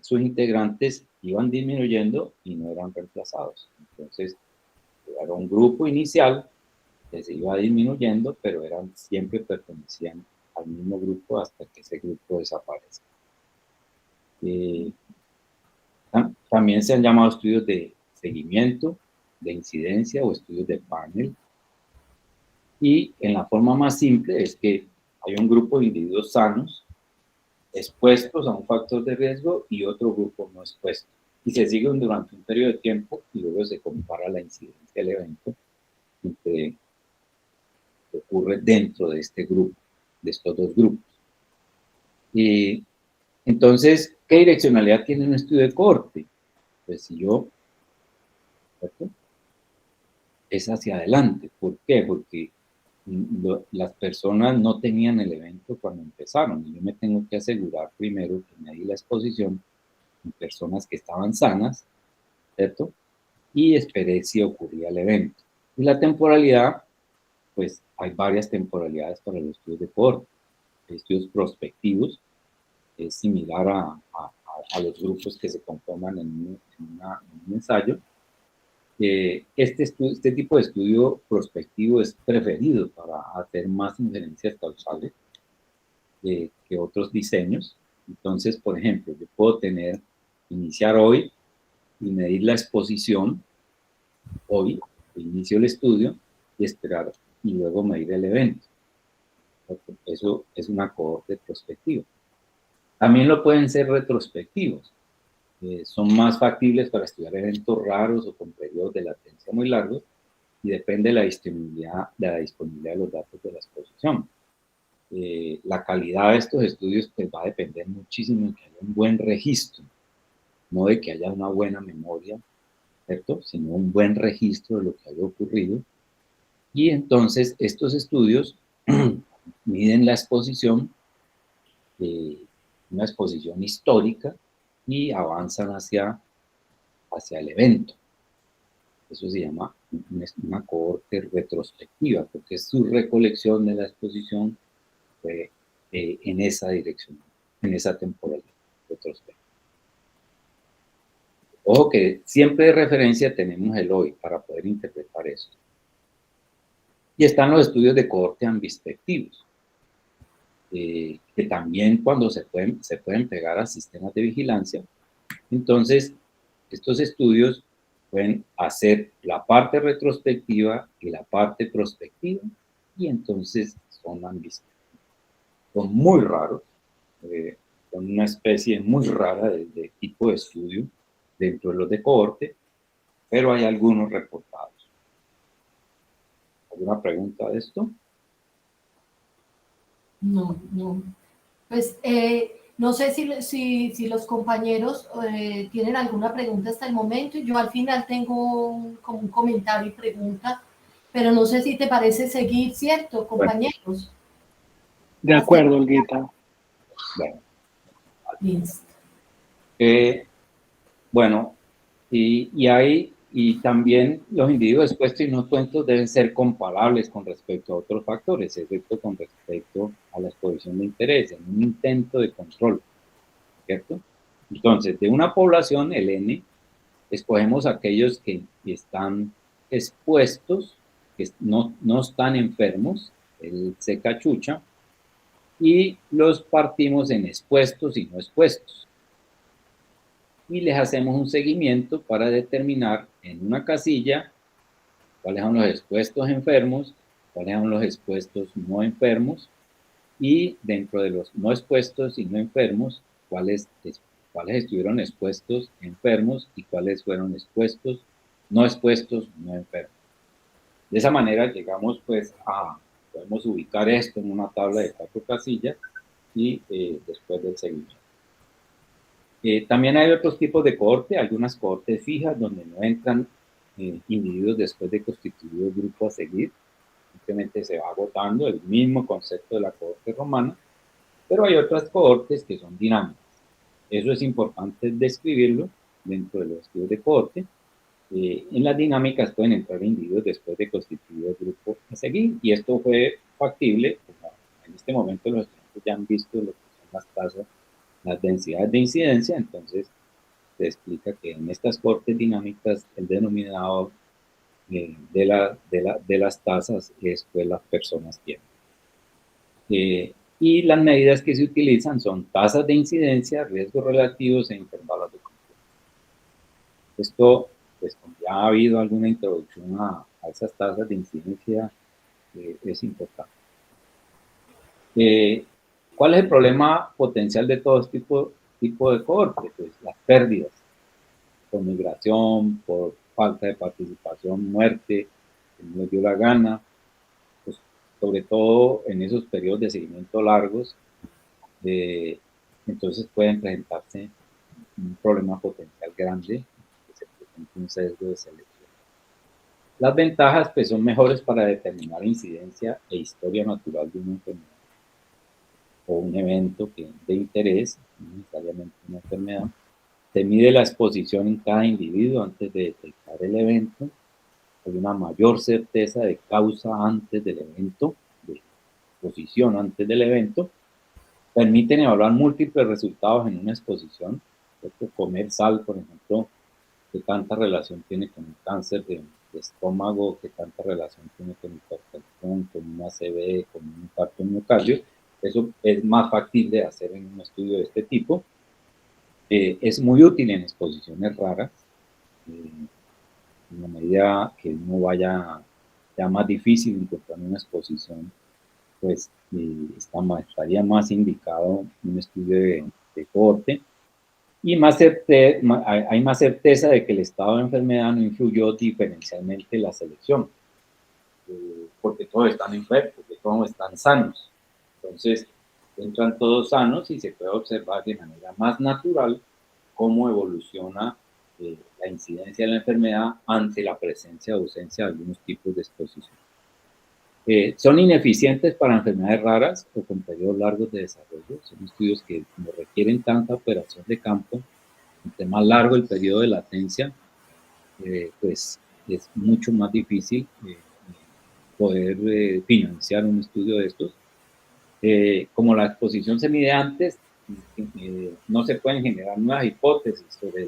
sus integrantes iban disminuyendo y no eran reemplazados. Entonces, era un grupo inicial que se iba disminuyendo, pero siempre pertenecían al mismo grupo hasta que ese grupo desaparece. También se han llamado estudios de seguimiento, de incidencia o estudios de panel. Y en la forma más simple es que hay un grupo de individuos sanos expuestos a un factor de riesgo y otro grupo no expuesto. Y se siguen durante un periodo de tiempo y luego se compara la incidencia del evento que ocurre dentro de este grupo, de estos dos grupos. Entonces, ¿qué direccionalidad tiene un estudio de cohorte? Pues si yo, ¿cierto?, es hacia adelante. ¿Por qué? Porque las personas no tenían el evento cuando empezaron. Y yo me tengo que asegurar primero que me di la exposición en personas que estaban sanas, ¿cierto? Y esperé si ocurría el evento. Y la temporalidad, pues hay varias temporalidades para los estudios de cohorte. Estudios prospectivos, es similar a los grupos que se conforman en un ensayo. Este tipo de estudio prospectivo es preferido para hacer más inferencias causales que otros diseños. Entonces, por ejemplo, yo puedo iniciar hoy y medir la exposición hoy, inicio el estudio y esperar y luego medir el evento. Eso es una cohorte prospectiva. También lo pueden ser retrospectivos. Son más factibles para estudiar eventos raros o con periodos de latencia muy largos y depende de la disponibilidad de los datos de la exposición. La calidad de estos estudios pues, va a depender muchísimo de que haya un buen registro, no de que haya una buena memoria, ¿cierto? Sino un buen registro de lo que haya ocurrido. Y entonces estos estudios miden la exposición, una exposición histórica, y avanzan hacia el evento. Eso se llama una cohorte retrospectiva, porque es su recolección de la exposición en esa dirección, en esa temporalidad retrospectiva. Ojo que siempre de referencia tenemos el hoy para poder interpretar esto. Y están los estudios de cohorte ambispectivos, que también cuando se pueden pegar a sistemas de vigilancia. Entonces, estos estudios pueden hacer la parte retrospectiva y la parte prospectiva, y entonces son ambispectivos. Son muy raros, son una especie muy rara de tipo de estudio dentro de los de cohorte, pero hay algunos reportados. ¿Alguna pregunta de esto? No, no. Pues no sé si los compañeros tienen alguna pregunta hasta el momento. Yo al final tengo como un comentario y pregunta, pero no sé si te parece seguir, ¿cierto, compañeros? De acuerdo, Olguita. Bueno. Listo. Bueno, y también los individuos expuestos y no expuestos deben ser comparables con respecto a otros factores, excepto con respecto a la exposición de interés, en un intento de control, ¿cierto? Entonces, de una población, el N, escogemos aquellos que están expuestos, que no están enfermos, el C cachucha, y los partimos en expuestos y no expuestos. Y les hacemos un seguimiento para determinar en una casilla cuáles son los expuestos enfermos, cuáles son los expuestos no enfermos, y dentro de los no expuestos y no enfermos, cuáles estuvieron expuestos enfermos y cuáles fueron expuestos no enfermos. De esa manera llegamos pues podemos ubicar esto en una tabla de 4 casillas y después del seguimiento. También hay otros tipos de cohorte, algunas cohortes fijas donde no entran individuos después de constituido el grupo a seguir, simplemente se va agotando el mismo concepto de la cohorte romana, pero hay otras cohortes que son dinámicas. Eso es importante describirlo dentro de los estudios de cohorte. En las dinámicas pueden entrar individuos después de constituido el grupo a seguir, y esto fue factible, como en este momento los estudiantes ya han visto lo que son las tasas, las densidades de incidencia. Entonces se explica que en estas cohortes dinámicas el denominador de las tasas es pues las personas tiempo. Y las medidas que se utilizan son tasas de incidencia, riesgos relativos e intervalos de control. Esto, pues como ya ha habido alguna introducción a esas tasas de incidencia, es importante. ¿Cuál es el problema potencial de todo este tipo de cohorte? Pues las pérdidas por migración, por falta de participación, muerte, que no les dio la gana, pues, sobre todo en esos periodos de seguimiento largos, entonces pueden presentarse un problema potencial grande, que se presenta un sesgo de selección. Las ventajas pues, son mejores para determinar incidencia e historia natural de una enfermedad o un evento de interés, no necesariamente una enfermedad. Se mide la exposición en cada individuo antes de detectar el evento. Hay una mayor certeza de causa antes del evento, de exposición antes del evento. Permiten evaluar múltiples resultados en una exposición. Comer sal, por ejemplo, qué tanta relación tiene con el cáncer de estómago, qué tanta relación tiene con hipertensión, con una ACV, con un infarto de miocardio. Eso es más factible de hacer en un estudio de este tipo. Es muy útil en exposiciones raras, en la medida que uno vaya ya más difícil encontrar una exposición pues estaría más indicado un estudio de cohorte, y hay más certeza de que el estado de enfermedad no influyó diferencialmente en la selección, porque todos están enfermos, porque todos están sanos. Entonces, entran todos sanos y se puede observar de manera más natural cómo evoluciona la incidencia de la enfermedad ante la presencia o ausencia de algunos tipos de exposición. Son ineficientes para enfermedades raras o con periodos largos de desarrollo. Son estudios que no requieren tanta operación de campo. Entre más largo el periodo de latencia, pues es mucho más difícil poder financiar un estudio de estos. Como la exposición se mide antes, no se pueden generar nuevas hipótesis sobre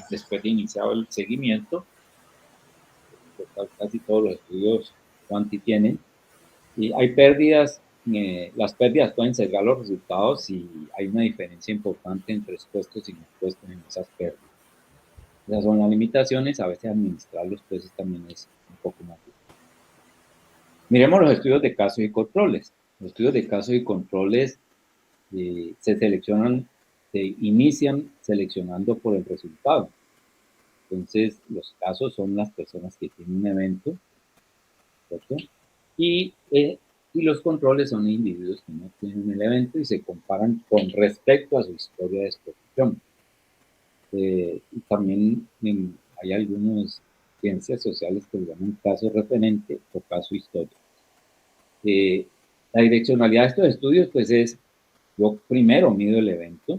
después de iniciado el seguimiento. Casi todos los estudios cuanti tienen. Y hay pérdidas, las pérdidas pueden sesgar los resultados si hay una diferencia importante entre expuestos y no expuestos en esas pérdidas. Esas son las limitaciones, a veces administrarlos pues también es un poco más difícil. Miremos los estudios de casos y controles. Los estudios de casos y controles se inician seleccionando por el resultado. Entonces, los casos son las personas que tienen un evento, ¿cierto? Y los controles son individuos que no tienen el evento y se comparan con respecto a su historia de exposición. Y también hay algunas ciencias sociales que llaman caso referente o caso histórico. La direccionalidad de estos estudios, pues es, yo primero mido el evento,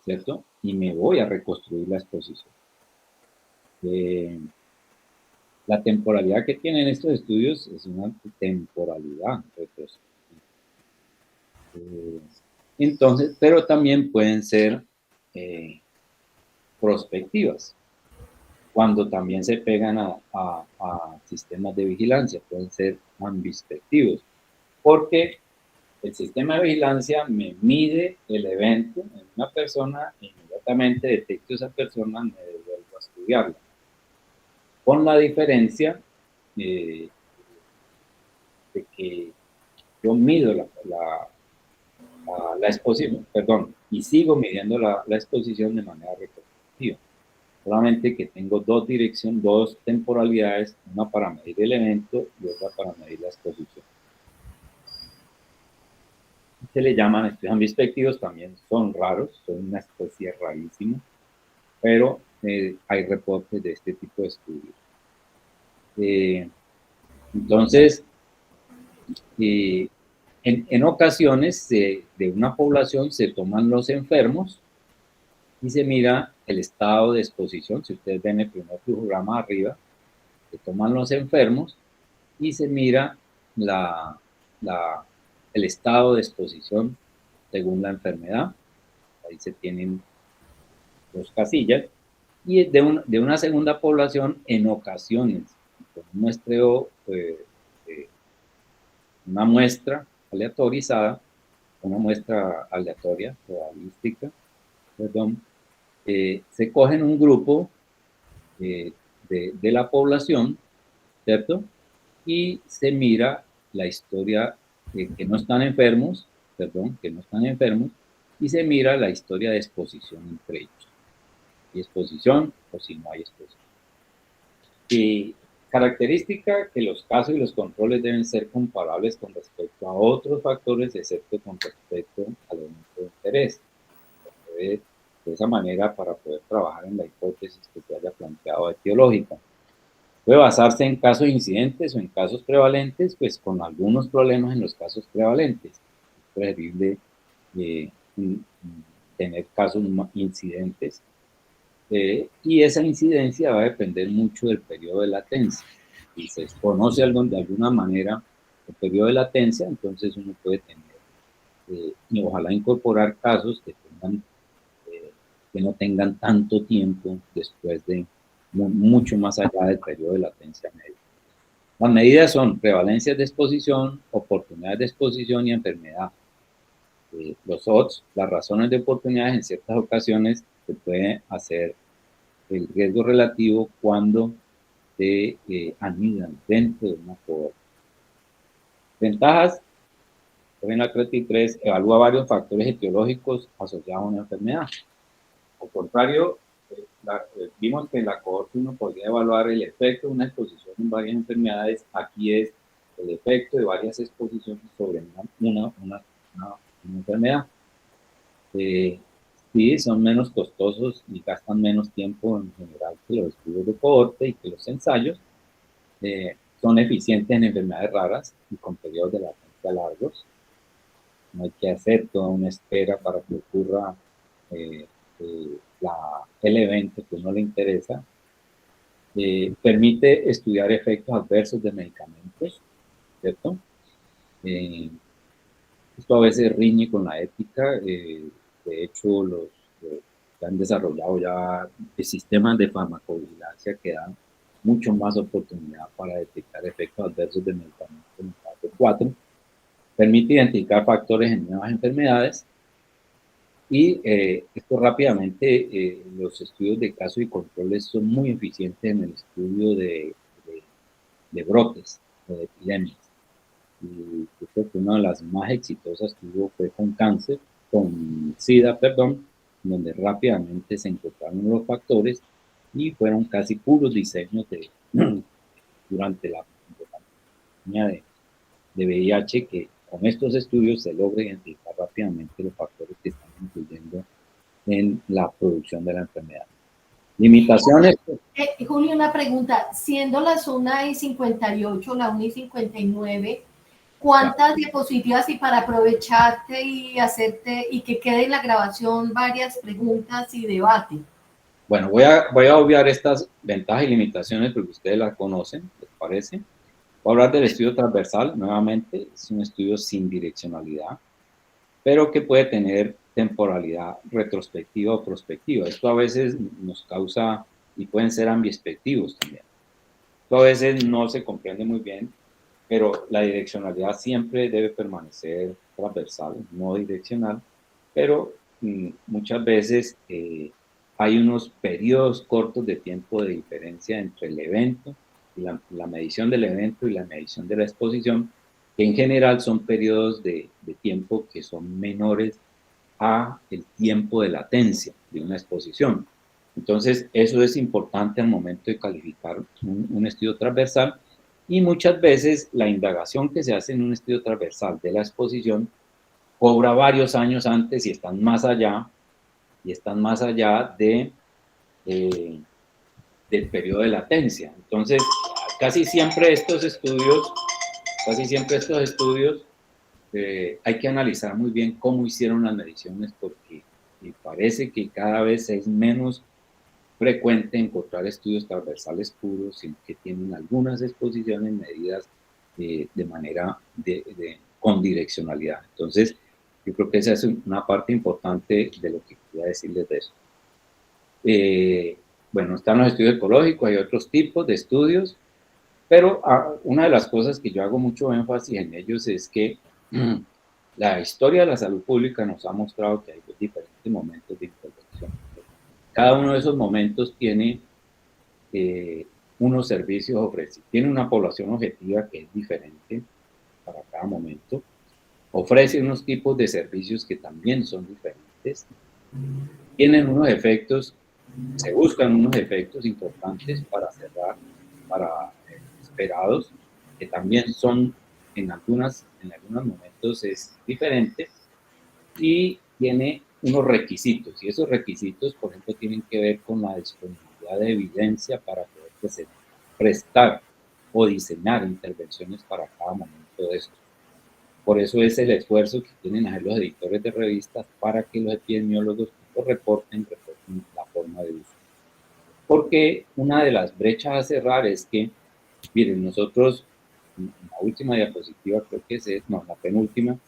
¿cierto? Y me voy a reconstruir la exposición. La temporalidad que tienen estos estudios es una temporalidad retrospectiva. Entonces, pero también pueden ser prospectivas, cuando también se pegan a sistemas de vigilancia, pueden ser ambispectivos, porque el sistema de vigilancia me mide el evento en una persona e inmediatamente detecto esa persona, me devuelvo a estudiarla. Con la diferencia de que yo mido la exposición, perdón, y sigo midiendo la exposición de manera retrospectiva. Solamente que tengo dos temporalidades, una para medir el evento y otra para medir la exposición. Se le llaman estudios ambispectivos, también son raros, son una especie rarísima, pero hay reportes de este tipo de estudios. Entonces, en ocasiones de una población se toman los enfermos y se mira el estado de exposición. Si ustedes ven el primer flujograma arriba, se toman los enfermos y se mira el estado de exposición según la enfermedad. Ahí se tienen dos casillas. Y de una segunda población, en ocasiones, con un muestreo, una muestra aleatorizada, una muestra aleatoria, probabilística, perdón, se cogen un grupo de la población, ¿cierto? Y se mira la historia que no están enfermos, y se mira la historia de exposición entre ellos. ¿Hay exposición o si no hay exposición? Y característica que los casos y los controles deben ser comparables con respecto a otros factores, excepto con respecto al elemento de interés. De esa manera, para poder trabajar en la hipótesis que se haya planteado etiológica. Puede basarse en casos incidentes o en casos prevalentes, pues con algunos problemas en los casos prevalentes. Es preferible tener casos incidentes. Y esa incidencia va a depender mucho del periodo de latencia. Si se conoce de alguna manera el periodo de latencia, entonces uno puede tener, y ojalá incorporar casos que no tengan tanto tiempo después de mucho más allá del periodo de latencia media. Las medidas son prevalencias de exposición, oportunidades de exposición y enfermedad. Los odds, las razones de oportunidades, en ciertas ocasiones se puede hacer el riesgo relativo cuando se anidan dentro de una cohorte. Ventajas. En la 33 evalúa varios factores etiológicos asociados a una enfermedad. Al contrario, vimos que en la cohorte 1 podría evaluar el efecto de una exposición en varias enfermedades. Aquí es el efecto de varias exposiciones sobre una enfermedad. Sí, son menos costosos y gastan menos tiempo en general que los estudios de cohorte y que los ensayos. Son eficientes en enfermedades raras y con periodos de latencia largos. No hay que hacer toda una espera para que ocurra el evento que a uno le interesa. Permite estudiar efectos adversos de medicamentos, ¿cierto? Esto a veces riñe con la ética. De hecho, los que han desarrollado ya sistemas de farmacovigilancia que dan mucho más oportunidad para detectar efectos adversos de medicamentos en el fase 4. Permite identificar factores en nuevas enfermedades y esto rápidamente, los estudios de casos y controles son muy eficientes en el estudio de brotes o de epidemias. Y yo creo que una de las más exitosas que hubo fue con cáncer, con SIDA, perdón, donde rápidamente se encontraron los factores y fueron casi puros diseños durante la pandemia de VIH, que con estos estudios se logra identificar rápidamente los factores que están influyendo en la producción de la enfermedad. Limitaciones. Julio, una pregunta. Siendo las 1:58, la 1:59, ¿cuántas diapositivas? Y para aprovecharte y hacerte, y que quede en la grabación varias preguntas y debate. Bueno, voy a obviar estas ventajas y limitaciones porque ustedes las conocen, ¿les parece? Voy a hablar del estudio transversal, nuevamente, es un estudio sin direccionalidad, pero que puede tener temporalidad retrospectiva o prospectiva. Esto a veces nos causa, y pueden ser ambiespectivos también. Esto a veces no se comprende muy bien, pero la direccionalidad siempre debe permanecer transversal, no direccional, pero muchas veces hay unos periodos cortos de tiempo de diferencia entre el evento y la medición del evento y la medición de la exposición, que en general son periodos de tiempo que son menores a el tiempo de latencia de una exposición. Entonces, eso es importante al momento de calificar un estudio transversal, y muchas veces la indagación que se hace en un estudio transversal de la exposición cobra varios años antes y están más allá del periodo de latencia. Entonces, casi siempre estos estudios hay que analizar muy bien cómo hicieron las mediciones, porque parece que cada vez es menos frecuente encontrar estudios transversales puros, sino que tienen algunas exposiciones medidas de manera con direccionalidad. Entonces, yo creo que esa es una parte importante de lo que quería decirles de eso. Bueno, están los estudios ecológicos, hay otros tipos de estudios, pero una de las cosas que yo hago mucho énfasis en ellos es que la historia de la salud pública nos ha mostrado que hay diferentes momentos de intervención. Cada uno de esos momentos tiene unos servicios ofrecidos, tiene una población objetiva que es diferente para cada momento, ofrece unos tipos de servicios que también son diferentes, tienen unos efectos, se buscan unos efectos importantes para cerrar, para esperados, que también son en algunos momentos es diferente, y tiene unos requisitos, y esos requisitos, por ejemplo, tienen que ver con la disponibilidad de evidencia para poder prestar o diseñar intervenciones para cada momento de esto. Por eso es el esfuerzo que tienen a hacer los editores de revistas para que los epidemiólogos reporten la forma de uso. Porque una de las brechas a cerrar es que, miren, nosotros, la última diapositiva creo que la penúltima,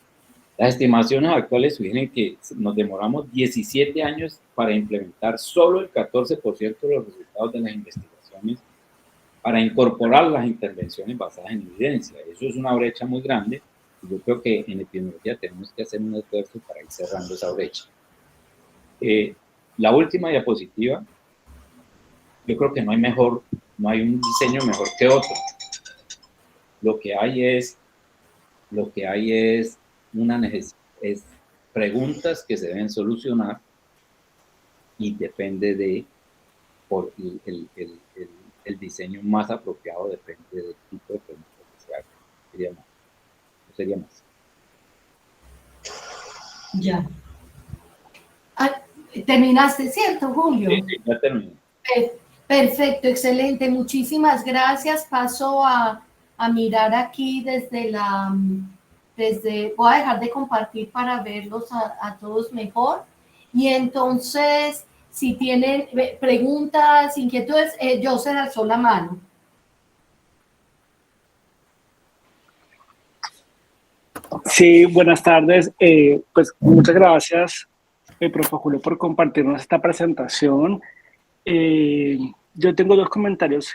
las estimaciones actuales sugieren que nos demoramos 17 años para implementar solo el 14% de los resultados de las investigaciones, para incorporar las intervenciones basadas en evidencia. Eso es una brecha muy grande, y yo creo que en epidemiología tenemos que hacer un esfuerzo para ir cerrando esa brecha. La última diapositiva, yo creo que no hay un diseño mejor que otro. Lo que hay es lo que hay es una necesidad, es preguntas que se deben solucionar y depende de por el diseño más apropiado, depende del tipo de preguntas que se haga. Sería más. Ya. Ah, terminaste, ¿cierto, Julio? Sí, ya terminé. Perfecto, excelente. Muchísimas gracias. Paso a mirar aquí voy a dejar de compartir para verlos a todos mejor. Y entonces, si tienen preguntas, inquietudes, yo se alzó la mano. Sí, buenas tardes. Pues muchas gracias, profe Julio, por compartirnos esta presentación. Yo tengo dos comentarios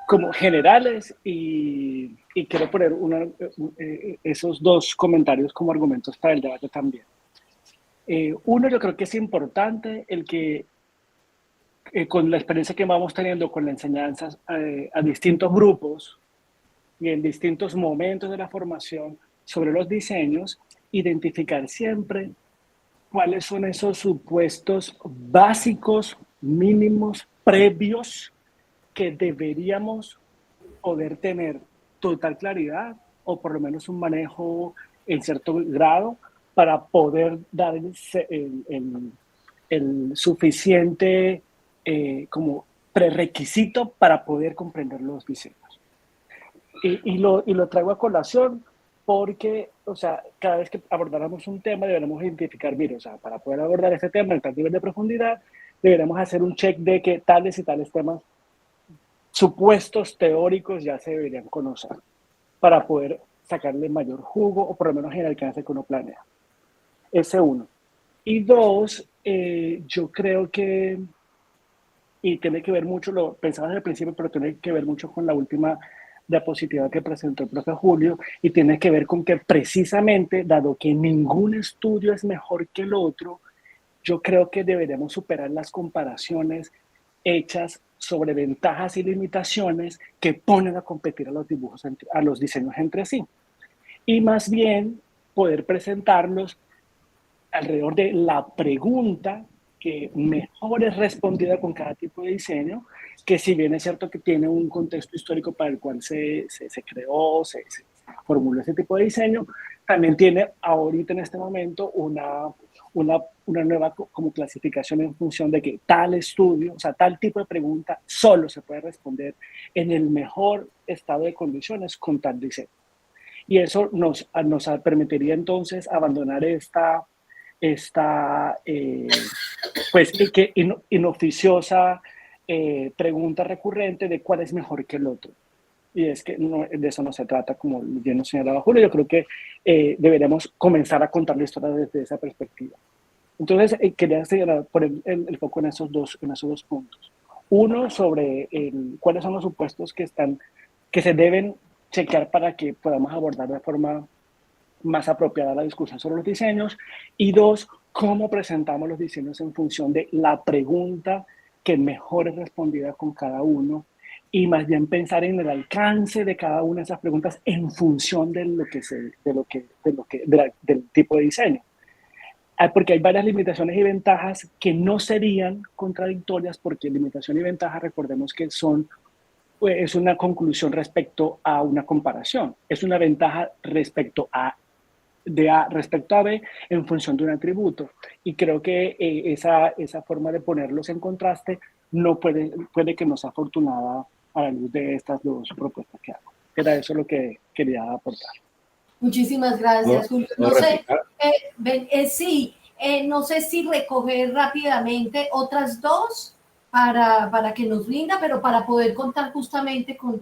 como generales y quiero poner esos dos comentarios como argumentos para el debate también. Uno, yo creo que es importante el que con la experiencia que vamos teniendo con las enseñanzas a distintos grupos y en distintos momentos de la formación sobre los diseños, identificar siempre cuáles son esos supuestos básicos, mínimos, previos que deberíamos poder tener total claridad o por lo menos un manejo en cierto grado para poder dar el suficiente como prerequisito para poder comprender los diseños. Y lo traigo a colación porque, o sea, cada vez que abordáramos un tema deberíamos identificar, mire, o sea, para poder abordar este tema en tal nivel de profundidad, deberíamos hacer un check de que tales y tales temas supuestos teóricos ya se deberían conocer para poder sacarle mayor jugo o por lo menos en el alcance que uno planea. Ese uno. Y dos, yo creo que, y tiene que ver mucho, lo pensaba desde el principio, pero tiene que ver mucho con la última diapositiva que presentó el profe Julio y tiene que ver con que precisamente, dado que ningún estudio es mejor que el otro, yo creo que deberíamos superar las comparaciones hechas sobre ventajas y limitaciones que ponen a competir a los dibujos, a los diseños entre sí. Y más bien poder presentarlos alrededor de la pregunta que mejor es respondida con cada tipo de diseño, que si bien es cierto que tiene un contexto histórico para el cual se creó, se formuló ese tipo de diseño, también tiene ahorita en este momento una nueva como clasificación en función de que tal estudio, o sea, tal tipo de pregunta solo se puede responder en el mejor estado de condiciones con tal diseño. Y eso nos permitiría entonces abandonar esta pues, inoficiosa pregunta recurrente de cuál es mejor que el otro. Y es que no, de eso no se trata, como bien nos señalaba Julio. Yo creo que deberíamos comenzar a contar la historia desde esa perspectiva. Entonces, quería poner el foco en esos dos puntos. Uno, sobre cuáles son los supuestos que se deben chequear para que podamos abordar de forma más apropiada la discusión sobre los diseños. Y dos, cómo presentamos los diseños en función de la pregunta que mejor es respondida con cada uno y más bien pensar en el alcance de cada una de esas preguntas en función de del tipo de diseño. Porque hay varias limitaciones y ventajas que no serían contradictorias, porque limitación y ventaja, recordemos que es una conclusión respecto a una comparación, es una ventaja respecto a respecto a B en función de un atributo. Y creo que esa forma de ponerlos en contraste no puede que no sea afortunada a la luz de estas dos propuestas que hago. Era eso lo que quería aportar. Muchísimas gracias, Julio. No sé, no sé si recoger rápidamente otras dos para que nos rinda, pero para poder contar justamente con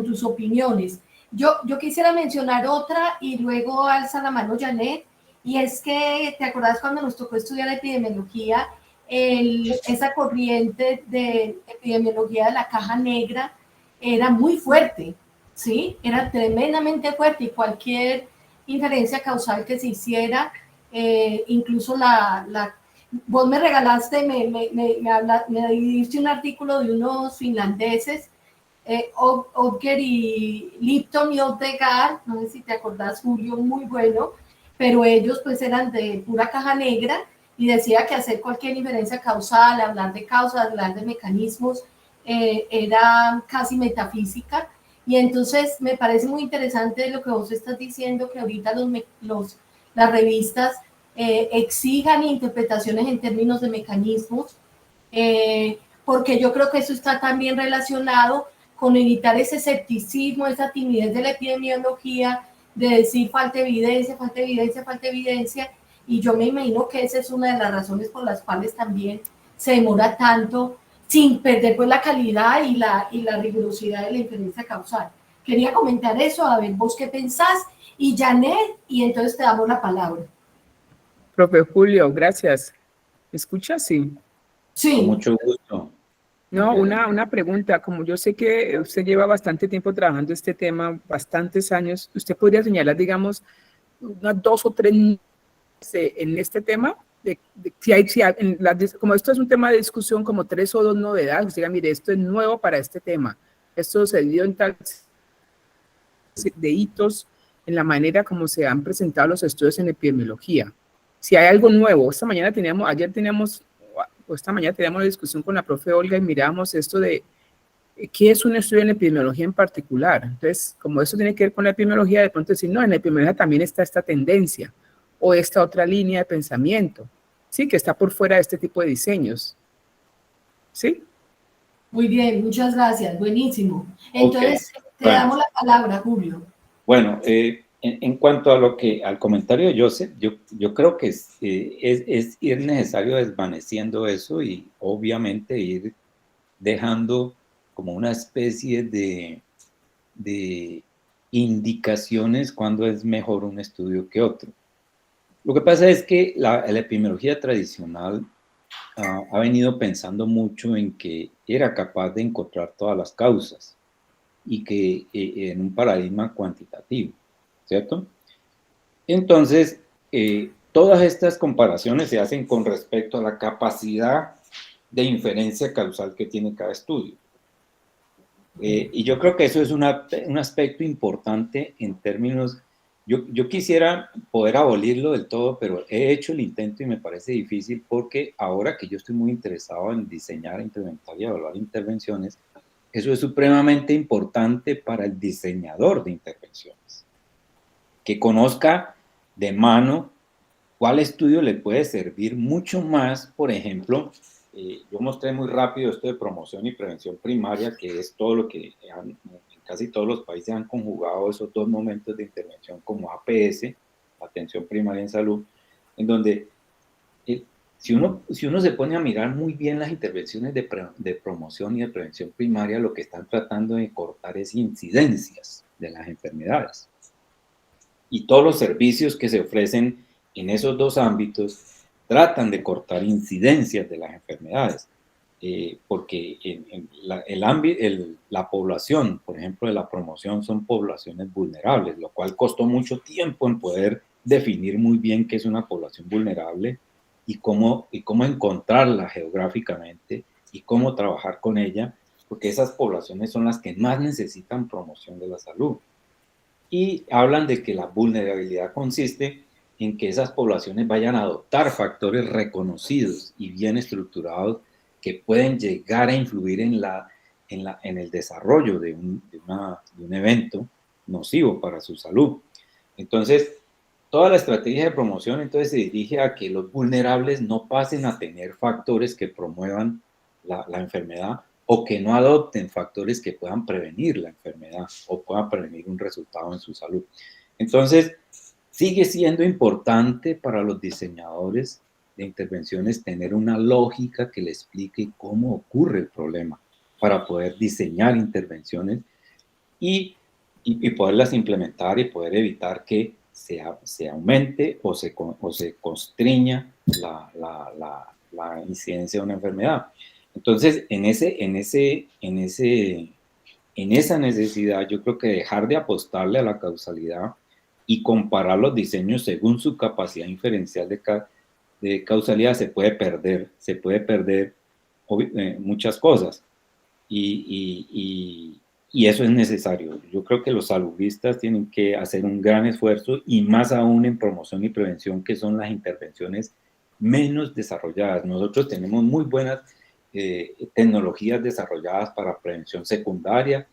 tus opiniones. Yo quisiera mencionar otra y luego alza la mano Janet, y es que, ¿te acordás cuando nos tocó estudiar epidemiología? Esa corriente de epidemiología de la caja negra era muy fuerte, ¿sí? Era tremendamente fuerte y cualquier inferencia causal que se hiciera, incluso vos me regalaste, me diste un artículo de unos finlandeses Otger y Lipton y Odegaard, no sé si te acordás, Julio, muy bueno, pero ellos pues eran de pura caja negra y decía que hacer cualquier inferencia causal, hablar de causas, hablar de mecanismos, era casi metafísica. Y entonces me parece muy interesante lo que vos estás diciendo, que ahorita las revistas exijan interpretaciones en términos de mecanismos, porque yo creo que eso está también relacionado con evitar ese escepticismo, esa timidez de la epidemiología, de decir falta evidencia, falta evidencia, falta evidencia, y yo me imagino que esa es una de las razones por las cuales también se demora tanto, sin perder pues la calidad y la rigurosidad de la inferencia causal. Quería comentar eso, a ver vos qué pensás, y Janet, y entonces te damos la palabra. Profe Julio, gracias. ¿Me escucha? Sí. Sí. Con mucho gusto. No, una pregunta. Como yo sé que usted lleva bastante tiempo trabajando este tema, bastantes años, ¿usted podría señalar, digamos, unas 2 o 3 en este tema? Como esto es un tema de discusión, como 3 o 2 novedades, usted diga, mire, esto es nuevo para este tema. Esto se dio en tal de hitos en la manera como se han presentado los estudios en epidemiología. Si hay algo nuevo, esta mañana teníamos una discusión con la profe Olga y mirábamos esto de qué es un estudio en epidemiología en particular. Entonces, como eso tiene que ver con la epidemiología, de pronto decir, no, en la epidemiología también está esta tendencia o esta otra línea de pensamiento, ¿sí? Que está por fuera de este tipo de diseños. ¿Sí? Muy bien, muchas gracias, buenísimo. Entonces, te damos la palabra, Julio. Bueno, en cuanto a al comentario de Joseph, yo creo que es ir necesario desvaneciendo eso y obviamente ir dejando como una especie de indicaciones cuando es mejor un estudio que otro. Lo que pasa es que la epidemiología tradicional ha venido pensando mucho en que era capaz de encontrar todas las causas y que en un paradigma cuantitativo, ¿cierto? Entonces, todas estas comparaciones se hacen con respecto a la capacidad de inferencia causal que tiene cada estudio. Y yo creo que eso es un aspecto importante en términos. Yo quisiera poder abolirlo del todo, pero he hecho el intento y me parece difícil porque ahora que yo estoy muy interesado en diseñar, implementar y evaluar intervenciones, eso es supremamente importante para el diseñador de intervenciones. Que conozca de mano cuál estudio le puede servir mucho más, por ejemplo, yo mostré muy rápido esto de promoción y prevención primaria, que es todo lo que en casi todos los países han conjugado esos 2 momentos de intervención como APS, atención primaria en salud, en donde si uno se pone a mirar muy bien las intervenciones de promoción y de prevención primaria, lo que están tratando de cortar es incidencias de las enfermedades. Y todos los servicios que se ofrecen en esos 2 ámbitos tratan de cortar incidencias de las enfermedades, porque la población, por ejemplo, de la promoción son poblaciones vulnerables, lo cual costó mucho tiempo en poder definir muy bien qué es una población vulnerable y cómo encontrarla geográficamente y cómo trabajar con ella, porque esas poblaciones son las que más necesitan promoción de la salud. Y hablan de que la vulnerabilidad consiste en que esas poblaciones vayan a adoptar factores reconocidos y bien estructurados que pueden llegar a influir en el desarrollo de un evento nocivo para su salud. Entonces, toda la estrategia de promoción entonces se dirige a que los vulnerables no pasen a tener factores que promuevan la enfermedad o que no adopten factores que puedan prevenir la enfermedad o puedan prevenir un resultado en su salud. Entonces, sigue siendo importante para los diseñadores de intervenciones tener una lógica que le explique cómo ocurre el problema para poder diseñar intervenciones y poderlas implementar y poder evitar que se aumente o se constriña la incidencia de una enfermedad. Entonces, en esa necesidad, yo creo que dejar de apostarle a la causalidad y comparar los diseños según su capacidad inferencial de causalidad se puede perder muchas cosas. Y y eso es necesario. Yo creo que los saludistas tienen que hacer un gran esfuerzo y más aún en promoción y prevención, que son las intervenciones menos desarrolladas. Nosotros tenemos muy buenas tecnologías desarrolladas para prevención secundaria,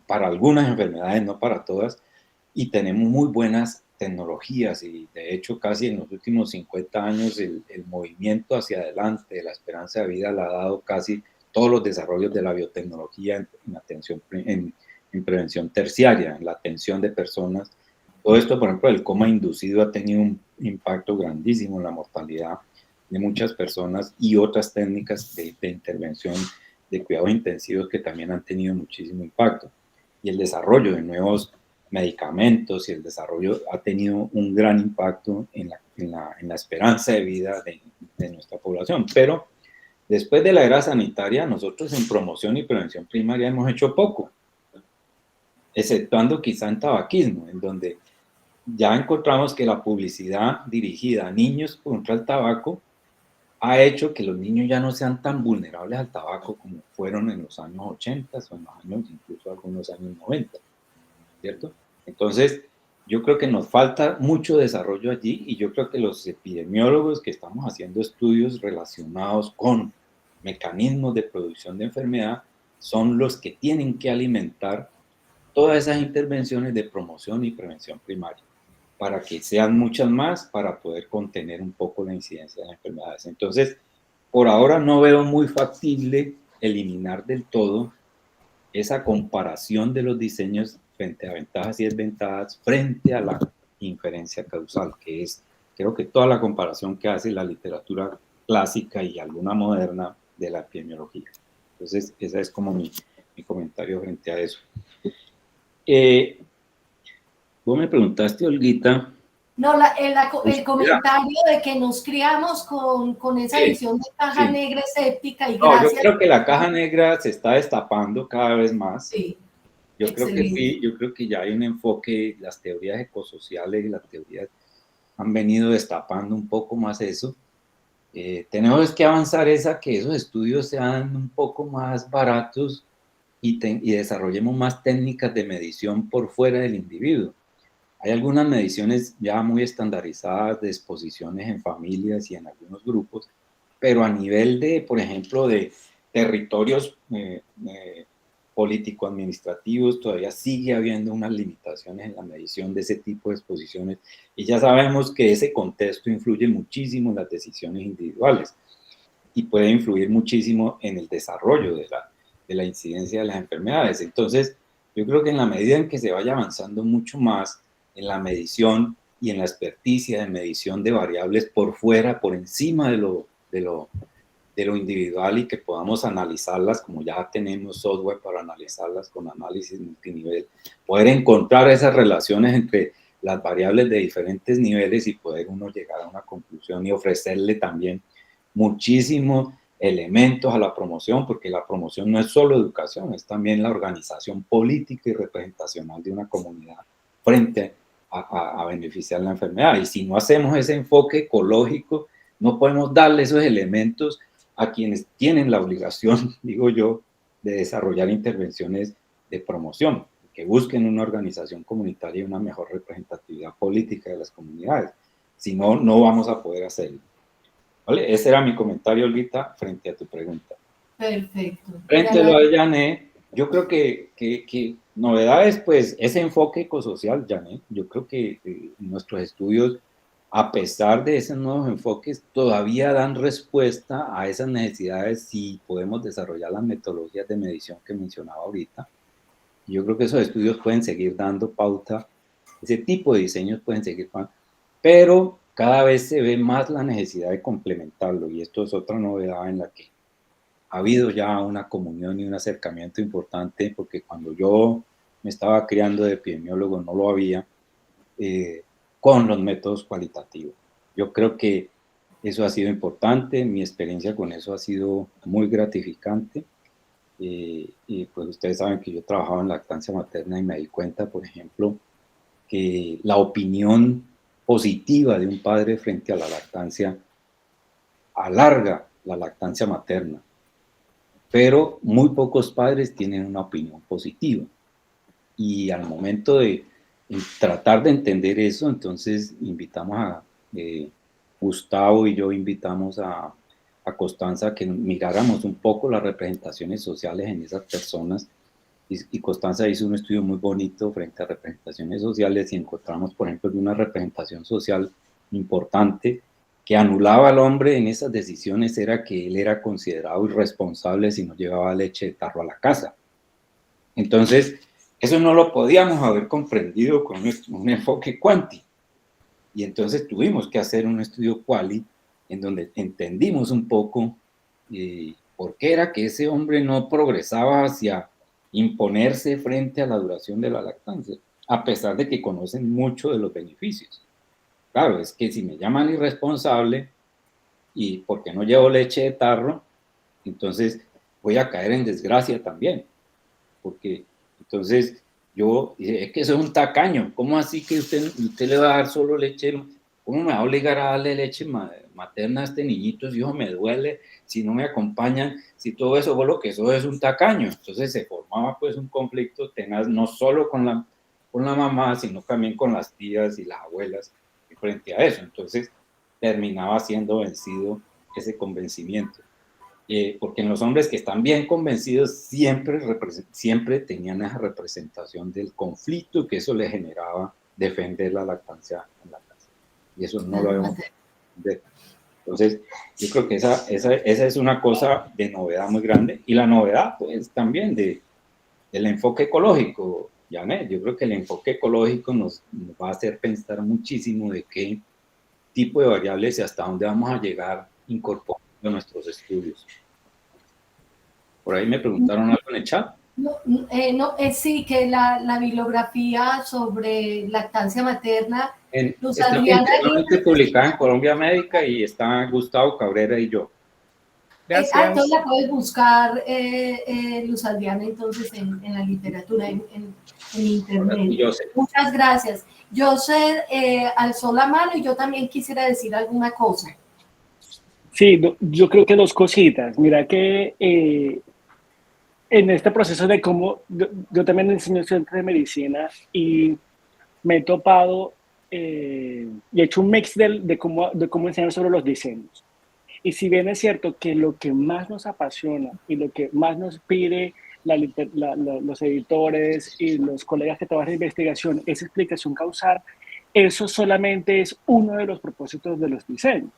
para algunas enfermedades, no para todas, y tenemos muy buenas tecnologías y de hecho casi en los últimos 50 años el movimiento hacia adelante de la esperanza de vida le ha dado casi todos los desarrollos de la biotecnología en atención, en prevención terciaria, en la atención de personas. Todo esto, por ejemplo, el coma inducido ha tenido un impacto grandísimo en la mortalidad de muchas personas y otras técnicas de intervención de cuidados intensivos que también han tenido muchísimo impacto. Y el desarrollo de nuevos medicamentos y el desarrollo ha tenido un gran impacto en la esperanza de vida de nuestra población. Pero después de la era sanitaria, nosotros en promoción y prevención primaria hemos hecho poco, exceptuando quizá en tabaquismo, en donde ya encontramos que la publicidad dirigida a niños contra el tabaco ha hecho que los niños ya no sean tan vulnerables al tabaco como fueron en los años 80 o en los años, incluso algunos años 90, ¿cierto? Entonces, yo creo que nos falta mucho desarrollo allí y yo creo que los epidemiólogos que estamos haciendo estudios relacionados con mecanismos de producción de enfermedad son los que tienen que alimentar todas esas intervenciones de promoción y prevención primaria, para que sean muchas más, para poder contener un poco la incidencia de las enfermedades. Entonces, por ahora no veo muy factible eliminar del todo esa comparación de los diseños frente a ventajas y desventajas, frente a la inferencia causal, que es, creo que toda la comparación que hace la literatura clásica y alguna moderna de la epidemiología. Entonces, ese es como mi comentario frente a eso. Vos me preguntaste, Olguita. No, el comentario de que nos criamos con esa visión de caja negra escéptica y gracias. Yo creo que la caja negra se está destapando cada vez más. Sí. Yo creo que sí, yo creo que ya hay un enfoque, las teorías ecosociales y las teorías han venido destapando un poco más eso. Tenemos que avanzar a que esos estudios sean un poco más baratos y desarrollemos más técnicas de medición por fuera del individuo. Hay algunas mediciones ya muy estandarizadas de exposiciones en familias y en algunos grupos, pero a nivel de, por ejemplo, de territorios político-administrativos, todavía sigue habiendo unas limitaciones en la medición de ese tipo de exposiciones y ya sabemos que ese contexto influye muchísimo en las decisiones individuales y puede influir muchísimo en el desarrollo de la incidencia de las enfermedades. Entonces, yo creo que en la medida en que se vaya avanzando mucho más en la medición y en la experticia de medición de variables por fuera, por encima de lo individual y que podamos analizarlas, como ya tenemos software para analizarlas con análisis multinivel, poder encontrar esas relaciones entre las variables de diferentes niveles y poder uno llegar a una conclusión y ofrecerle también muchísimos elementos a la promoción, porque la promoción no es solo educación, es también la organización política y representacional de una comunidad frente a beneficiar la enfermedad. Y si no hacemos ese enfoque ecológico, no podemos darle esos elementos a quienes tienen la obligación, digo yo, de desarrollar intervenciones de promoción, que busquen una organización comunitaria y una mejor representatividad política de las comunidades. Si no, no vamos a poder hacerlo. ¿Vale? Ese era mi comentario, Olguita, frente a tu pregunta. Perfecto. Frente a lo de Janet, yo creo que novedades, pues, ese enfoque ecosocial, Janet, yo creo que nuestros estudios, a pesar de esos nuevos enfoques, todavía dan respuesta a esas necesidades si podemos desarrollar las metodologías de medición que mencionaba ahorita. Yo creo que esos estudios pueden seguir dando pauta, ese tipo de diseños pueden seguir, pero cada vez se ve más la necesidad de complementarlo, y esto es otra novedad en la que ha habido ya una comunión y un acercamiento importante, porque cuando yo me estaba criando de epidemiólogo no lo había, con los métodos cualitativos. Yo creo que eso ha sido importante, mi experiencia con eso ha sido muy gratificante, y pues ustedes saben que yo trabajaba en lactancia materna y me di cuenta, por ejemplo, que la opinión positiva de un padre frente a la lactancia alarga la lactancia materna. pero muy pocos padres tienen una opinión positiva. Y al momento de tratar de entender eso, entonces invitamos a Gustavo y yo invitamos a Constanza a que miráramos un poco las representaciones sociales en esas personas. Y Constanza hizo un estudio muy bonito frente a representaciones sociales y encontramos, por ejemplo, una representación social importante que anulaba al hombre en esas decisiones era que él era considerado irresponsable si no llevaba leche de tarro a la casa. Entonces, eso no lo podíamos haber comprendido con un enfoque cuántico. Y entonces tuvimos que hacer un estudio quali en donde entendimos un poco por qué era que ese hombre no progresaba hacia imponerse frente a la duración de la lactancia, a pesar de que conocen mucho de los beneficios. Claro, es que si me llaman irresponsable y porque no llevo leche de tarro, entonces voy a caer en desgracia también, porque entonces es que eso es un tacaño. ¿Cómo así que usted le va a dar solo leche? ¿Cómo me va a obligar a darle leche materna a este niñito si hijo me duele, si no me acompañan, si todo eso? Bueno, que eso es un tacaño. Entonces se formaba pues un conflicto tenaz, no solo con la mamá, sino también con las tías y las abuelas frente a eso. Entonces terminaba siendo vencido ese convencimiento. Porque en los hombres que están bien convencidos siempre tenían esa representación del conflicto que eso les generaba defender la lactancia en la casa. Y eso no lo vemos. Entonces, yo creo que esa es una cosa de novedad muy grande. Y la novedad, pues, también del enfoque ecológico, Janet. Yo creo que el enfoque ecológico nos va a hacer pensar muchísimo de qué tipo de variables y hasta dónde vamos a llegar incorporando nuestros estudios. Por ahí me preguntaron algo en el chat. Sí, que la bibliografía sobre lactancia materna está publicada en Colombia Médica y está Gustavo Cabrera y yo. Gracias. Entonces la puedes buscar, Luz Adriana, entonces en la literatura, en internet. Muchas gracias. José alzó la mano y yo también quisiera decir alguna cosa. Sí, yo creo que dos cositas. Mira que en este proceso de cómo, yo también enseño estudiantes de medicina y me he topado y he hecho un mix de cómo enseñar sobre los diseños. Y si bien es cierto que lo que más nos apasiona y lo que más nos pide los editores y los colegas que trabajan en investigación es explicación causal, eso solamente es uno de los propósitos de los diseños.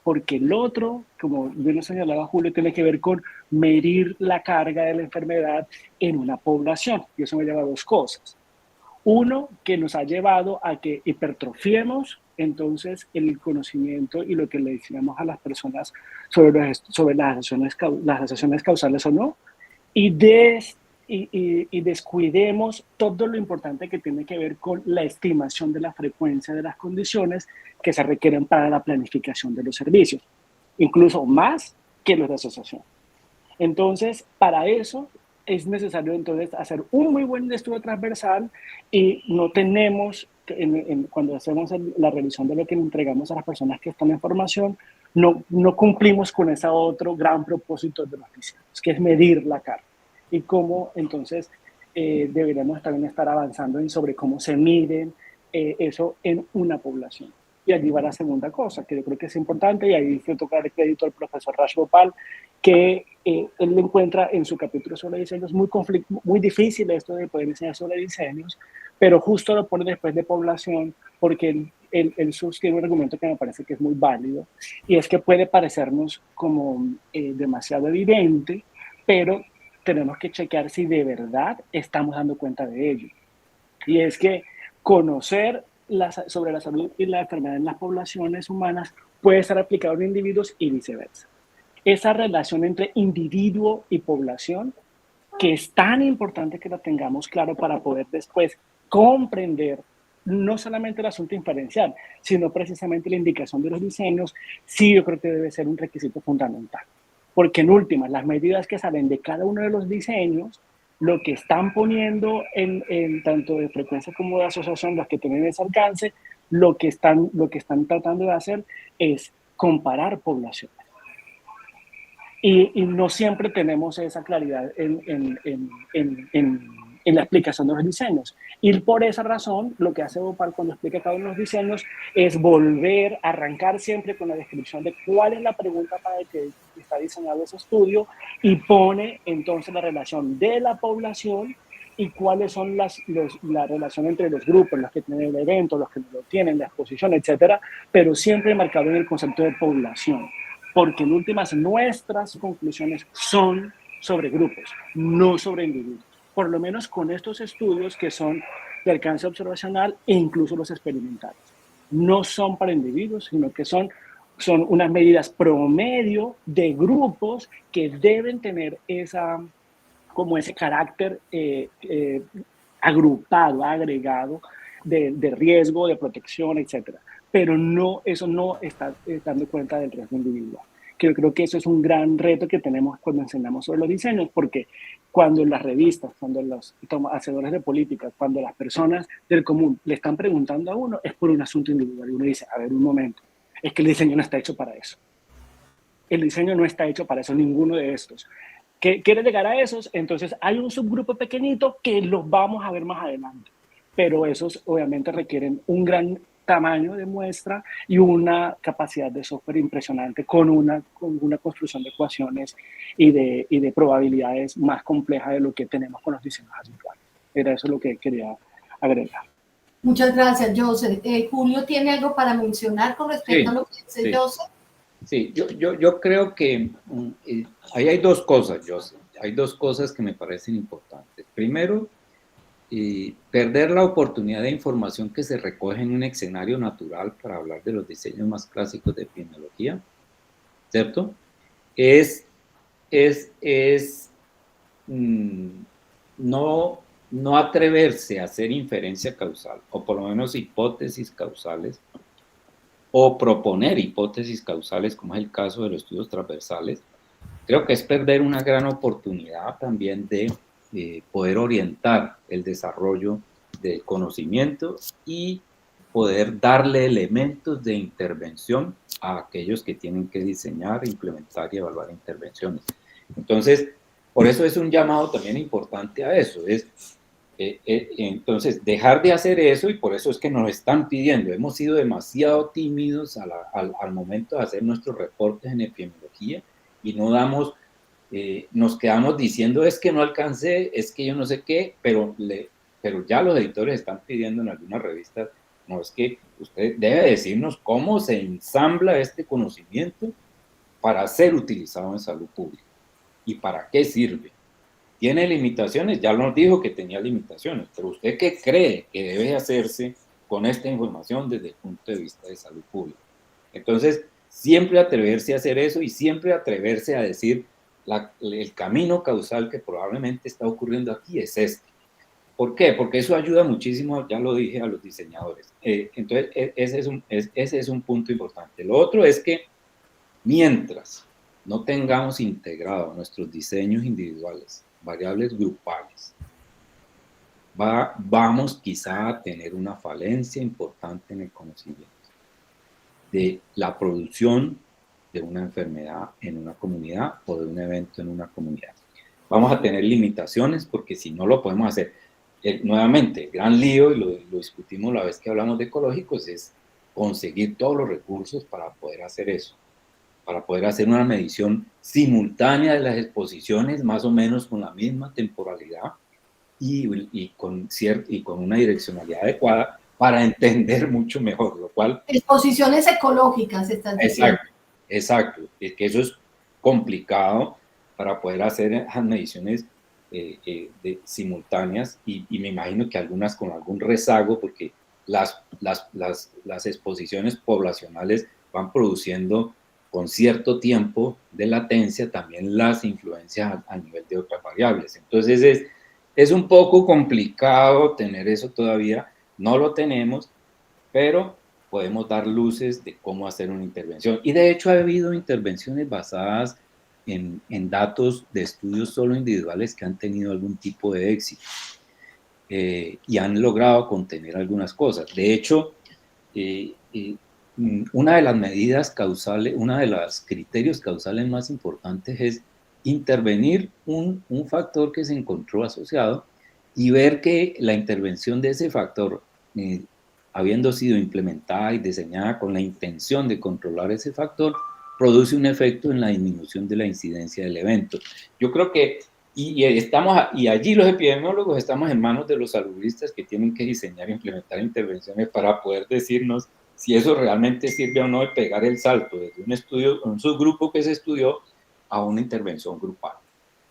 Porque el otro, como bien lo señalaba Julio, tiene que ver con medir la carga de la enfermedad en una población. Y eso me lleva a dos cosas. Uno, que nos ha llevado a que hipertrofiemos entonces el conocimiento y lo que le enseñamos a las personas sobre las asociaciones causales o no, y descuidemos todo lo importante que tiene que ver con la estimación de la frecuencia de las condiciones que se requieren para la planificación de los servicios, incluso más que los de asociación. Entonces, para eso es necesario entonces hacer un muy buen estudio transversal y no tenemos, cuando hacemos la revisión de lo que entregamos a las personas que están en formación, no cumplimos con ese otro gran propósito de los diseños, que es medir la carga. Y cómo entonces deberíamos también estar avanzando sobre cómo se miden eso en una población. Y allí va la segunda cosa, que yo creo que es importante, y ahí quiero tocar el crédito al profesor Raj Gopal, que él encuentra en su capítulo sobre diseños muy difícil esto de poder enseñar sobre diseños, pero justo lo pone después de población, porque él sostiene un argumento que me parece que es muy válido, y es que puede parecernos como demasiado evidente, pero tenemos que chequear si de verdad estamos dando cuenta de ello. Y es que conocer sobre la salud y la enfermedad en las poblaciones humanas puede estar aplicado en individuos y viceversa. Esa relación entre individuo y población, que es tan importante que la tengamos claro para poder después comprender no solamente el asunto inferencial, sino precisamente la indicación de los diseños, sí yo creo que debe ser un requisito fundamental. Porque en últimas, las medidas que salen de cada uno de los diseños, lo que están poniendo en tanto de frecuencia como de asociación, los que tienen ese alcance, lo que están tratando de hacer es comparar poblaciones. y no siempre tenemos esa claridad en la explicación de los diseños. Y por esa razón, lo que hace Bhopal cuando explica cada uno de los diseños es volver a arrancar siempre con la descripción de cuál es la pregunta para el que está diseñado ese estudio y pone entonces la relación de la población y cuáles son la relación entre los grupos, los que tienen el evento, los que no lo tienen, la exposición, etcétera, pero siempre marcado en el concepto de población, porque en últimas nuestras conclusiones son sobre grupos, no sobre individuos. Por lo menos con estos estudios que son de alcance observacional e incluso los experimentales. No son para individuos, sino que son unas medidas promedio de grupos que deben tener ese carácter agrupado, agregado de riesgo, de protección, etcétera. Pero eso no está dando cuenta del riesgo individual. Que yo creo que eso es un gran reto que tenemos cuando enseñamos sobre los diseños, porque cuando las revistas, cuando los hacedores de políticas, cuando las personas del común le están preguntando a uno, es por un asunto individual. Y uno dice, a ver, un momento, es que el diseño no está hecho para eso. El diseño no está hecho para eso, ninguno de estos. ¿Quiere llegar a esos? Entonces hay un subgrupo pequeñito que los vamos a ver más adelante. Pero esos obviamente requieren un gran tamaño de muestra y una capacidad de software impresionante con una construcción de ecuaciones y de probabilidades más compleja de lo que tenemos con los diseños habituales. Era eso lo que quería agregar. Muchas gracias, Joseph. Julio, ¿tiene algo para mencionar con respecto a lo que dice Joseph? Sí, yo creo que ahí hay dos cosas, Joseph. Hay dos cosas que me parecen importantes. Primero, perder la oportunidad de información que se recoge en un escenario natural para hablar de los diseños más clásicos de epidemiología, ¿cierto? No atreverse a hacer inferencia causal, o por lo menos hipótesis causales, o proponer hipótesis causales, como es el caso de los estudios transversales. Creo que es perder una gran oportunidad también de poder orientar el desarrollo del conocimiento y poder darle elementos de intervención a aquellos que tienen que diseñar, implementar y evaluar intervenciones. Entonces, por eso es un llamado también importante a eso, entonces, dejar de hacer eso, y por eso es que nos están pidiendo, hemos sido demasiado tímidos al momento de hacer nuestros reportes en epidemiología y no damos, nos quedamos diciendo es que no alcancé, es que yo no sé qué, pero ya los editores están pidiendo en algunas revistas, no, es que usted debe decirnos cómo se ensambla este conocimiento para ser utilizado en salud pública y para qué sirve. ¿Tiene limitaciones? Ya nos dijo que tenía limitaciones, pero ¿usted qué cree que debe hacerse con esta información desde el punto de vista de salud pública? Entonces, siempre atreverse a hacer eso y siempre atreverse a decir el camino causal que probablemente está ocurriendo aquí es este. ¿Por qué? Porque eso ayuda muchísimo, ya lo dije, a los diseñadores. Entonces, ese es un punto importante. Lo otro es que mientras no tengamos integrados nuestros diseños individuales, variables grupales, vamos quizá a tener una falencia importante en el conocimiento de la producción de una enfermedad en una comunidad o de un evento en una comunidad. Vamos a tener limitaciones porque si no lo podemos hacer, nuevamente, el gran lío, y lo discutimos la vez que hablamos de ecológicos, es conseguir todos los recursos para poder hacer eso, para poder hacer una medición simultánea de las exposiciones, más o menos con la misma temporalidad y con una direccionalidad adecuada para entender mucho mejor, lo cual... Exposiciones ecológicas, estás diciendo. Exacto. Es que eso es complicado para poder hacer esas mediciones simultáneas y me imagino que algunas con algún rezago porque las exposiciones poblacionales van produciendo con cierto tiempo de latencia también las influencias a nivel de otras variables. Entonces es un poco complicado tener eso todavía, no lo tenemos, pero podemos dar luces de cómo hacer una intervención. Y de hecho ha habido intervenciones basadas en datos de estudios solo individuales que han tenido algún tipo de éxito y han logrado contener algunas cosas. De hecho, una de las medidas causales, una de los criterios causales más importantes es intervenir un factor que se encontró asociado y ver que la intervención de ese factor, habiendo sido implementada y diseñada con la intención de controlar ese factor, produce un efecto en la disminución de la incidencia del evento. Yo creo que, y allí los epidemiólogos estamos en manos de los saludistas que tienen que diseñar e implementar intervenciones para poder decirnos si eso realmente sirve o no de pegar el salto desde un estudio, un subgrupo que se estudió a una intervención grupal.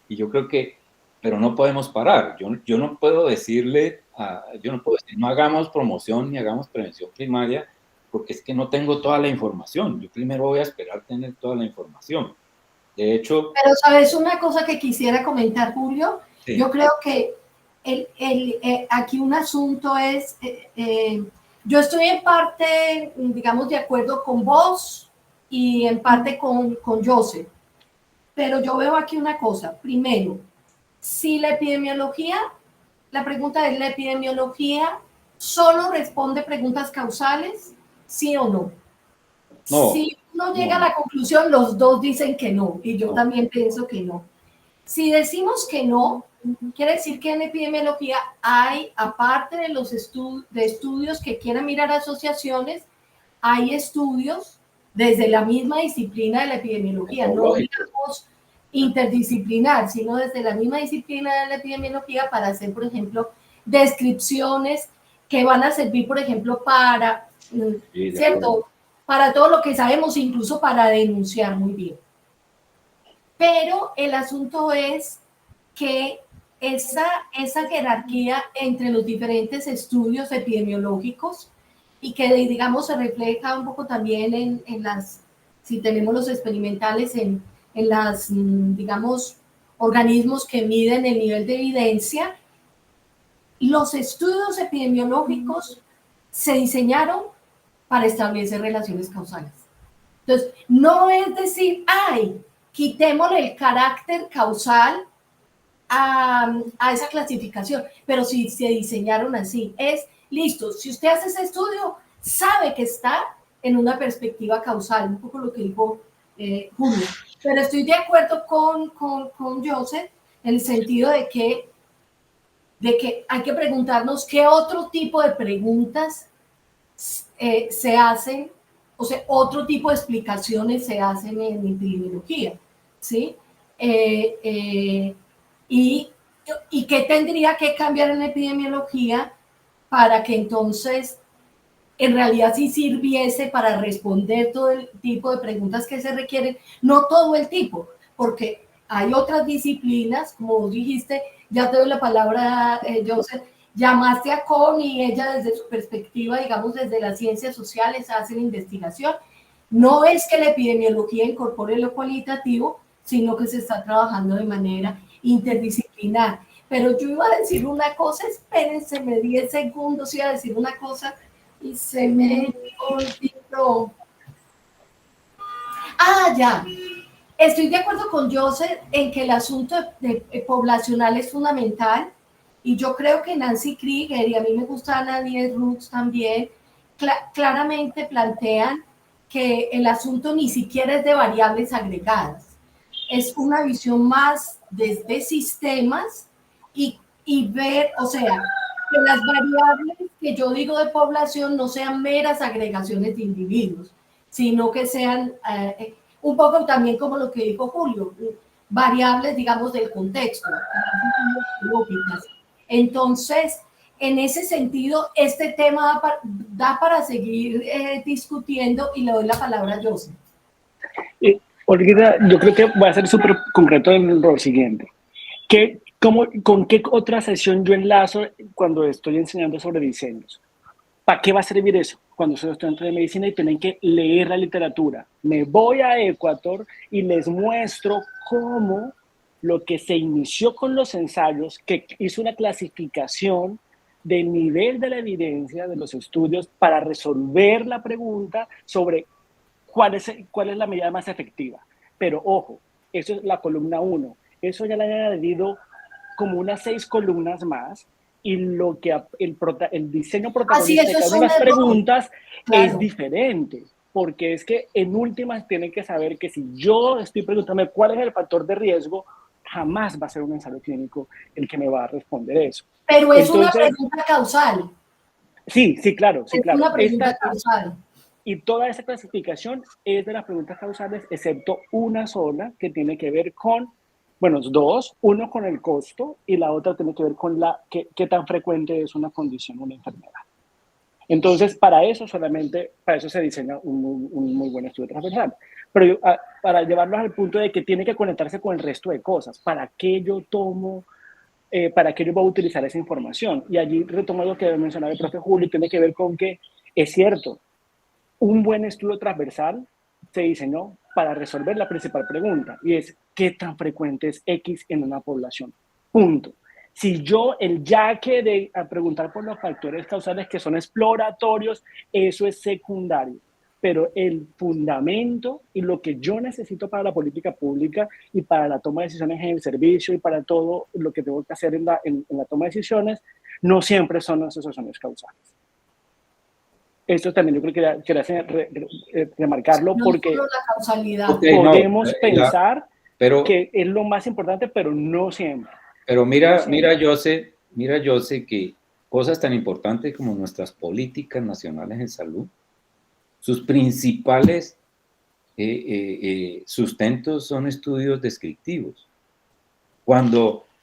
Y yo creo que, pero no podemos parar. Yo no puedo decirle, no hagamos promoción ni hagamos prevención primaria, porque es que no tengo toda la información. Yo primero voy a esperar tener toda la información. De hecho... Pero, ¿sabes una cosa que quisiera comentar, Julio? Sí. Yo creo que aquí un asunto es... yo estoy en parte, digamos, de acuerdo con vos y en parte con Joseph. Pero yo veo aquí una cosa. Primero, si la epidemiología, la pregunta es, ¿la epidemiología solo responde preguntas causales? ¿Sí o no? No. Si uno llega a la conclusión, los dos dicen que no, y yo también pienso que no. Si decimos que no, quiere decir que en epidemiología hay, aparte de los estudios que quieran mirar asociaciones, hay estudios desde la misma disciplina de la epidemiología, no digamos interdisciplinar, sino desde la misma disciplina de la epidemiología para hacer, por ejemplo, descripciones que van a servir, por ejemplo, para, ¿cierto? Para todo lo que sabemos, incluso para denunciar muy bien. Pero el asunto es que esa jerarquía entre los diferentes estudios epidemiológicos y que, digamos, se refleja un poco también en las, si tenemos los experimentales, en las, digamos, organismos que miden el nivel de evidencia, los estudios epidemiológicos se diseñaron para establecer relaciones causales. Entonces, no es decir, ay, quitémosle el carácter causal a esa clasificación, pero si se diseñaron así, es listo, si usted hace ese estudio, sabe que está en una perspectiva causal, un poco lo que dijo Julio, pero estoy de acuerdo con Joseph en el sentido de que hay que preguntarnos qué otro tipo de preguntas se hacen, o sea, otro tipo de explicaciones se hacen en epidemiología, ¿sí? Y qué tendría que cambiar en epidemiología para que entonces en realidad sí sirviese para responder todo el tipo de preguntas que se requieren, no todo el tipo, porque hay otras disciplinas, como vos dijiste, ya te doy la palabra, Joseph, llamaste a Connie y ella desde su perspectiva, digamos, desde las ciencias sociales hace la investigación. No es que la epidemiología incorpore lo cualitativo, sino que se está trabajando de manera interdisciplinar. Pero yo iba a decir una cosa, espérense, me 10 segundos, iba a decir una cosa y se me olvidó. Ah, ya. Estoy de acuerdo con Joseph en que el asunto poblacional es fundamental y yo creo que Nancy Krieger, y a mí me gusta Anna Diez-Roots también, claramente plantean que el asunto ni siquiera es de variables agregadas, es una visión más desde sistemas y ver, o sea, que las variables que yo digo de población no sean meras agregaciones de individuos, sino que sean un poco también como lo que dijo Julio, variables, digamos, del contexto, lógicas. Entonces, en ese sentido, este tema da para seguir discutiendo y le doy la palabra a Joseph. Olguita, yo creo que voy a ser súper concreto en lo siguiente. ¿Con qué otra sesión yo enlazo cuando estoy enseñando sobre diseños? ¿Para qué va a servir eso? Cuando soy estudiante de medicina y tienen que leer la literatura. Me voy a Ecuador y les muestro cómo lo que se inició con los ensayos, que hizo una clasificación del nivel de la evidencia de los estudios para resolver la pregunta sobre cuál es la medida más efectiva. Pero ojo, eso es la columna 1. Eso ya le han añadido como unas 6 columnas más y lo que el diseño protagonista de cada una de las preguntas es diferente. porque es que en últimas tienen que saber que si yo estoy preguntándome cuál es el factor de riesgo, jamás va a ser un ensayo clínico el que me va a responder eso. Pero es una Entonces, pregunta causal. sí, claro. Es una pregunta causal. Y toda esa clasificación es de las preguntas causales, excepto una sola que tiene que ver con, bueno, dos, uno con el costo y la otra tiene que ver con qué tan frecuente es una condición, una enfermedad. Entonces, para eso se diseña un muy buen estudio transversal. Pero para llevarlos al punto de que tiene que conectarse con el resto de cosas. ¿Para qué yo tomo? ¿Para qué yo voy a utilizar esa información? Y allí retomo lo que mencionaba el profe Julio, tiene que ver con que es cierto, un buen estudio transversal se diseñó para resolver la principal pregunta, y es ¿qué tan frecuente es X en una población? Punto. Si yo, el yaque de preguntar por los factores causales que son exploratorios, eso es secundario. Pero el fundamento y lo que yo necesito para la política pública y para la toma de decisiones en el servicio y para todo lo que tengo que hacer en la toma de decisiones, no siempre son las asociaciones causales. Esto también yo creo que quería remarcarlo, No porque solo la causalidad. Okay, podemos pensar pero, que es lo más importante, pero no siempre. pero mira, Jose, que cosas tan importantes como nuestras políticas nacionales en salud, sus principales sustentos son estudios descriptivos.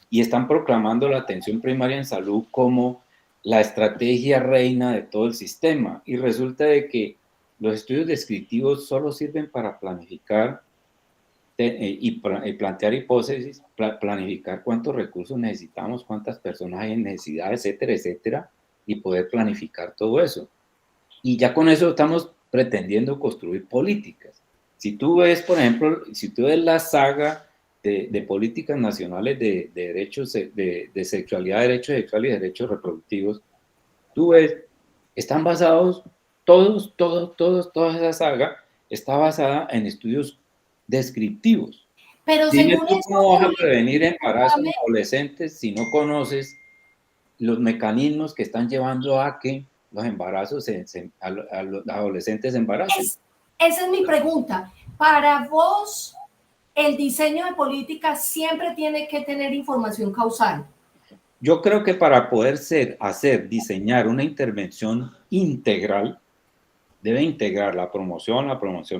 Y están proclamando la atención primaria en salud como la estrategia reina de todo el sistema. Y resulta de que los estudios descriptivos solo sirven para planificar y plantear hipótesis, planificar cuántos recursos necesitamos, cuántas personas hay en necesidad, etcétera, etcétera, y poder planificar todo eso. Y ya con eso estamos pretendiendo construir políticas. Si tú ves, por ejemplo, si tú ves la saga de políticas nacionales de derechos, de sexualidad, derechos sexuales y derechos reproductivos, tú ves, están basados, toda esa saga está basada en estudios descriptivos. Pero Dime según tú eso, cómo vas a prevenir embarazos en adolescentes si no conoces los mecanismos que están llevando a que los embarazos, a los adolescentes se embaracen. Esa es mi pregunta. Para vos, el diseño de política siempre tiene que tener información causal. Yo creo que para poder diseñar una intervención integral, debe integrar la promoción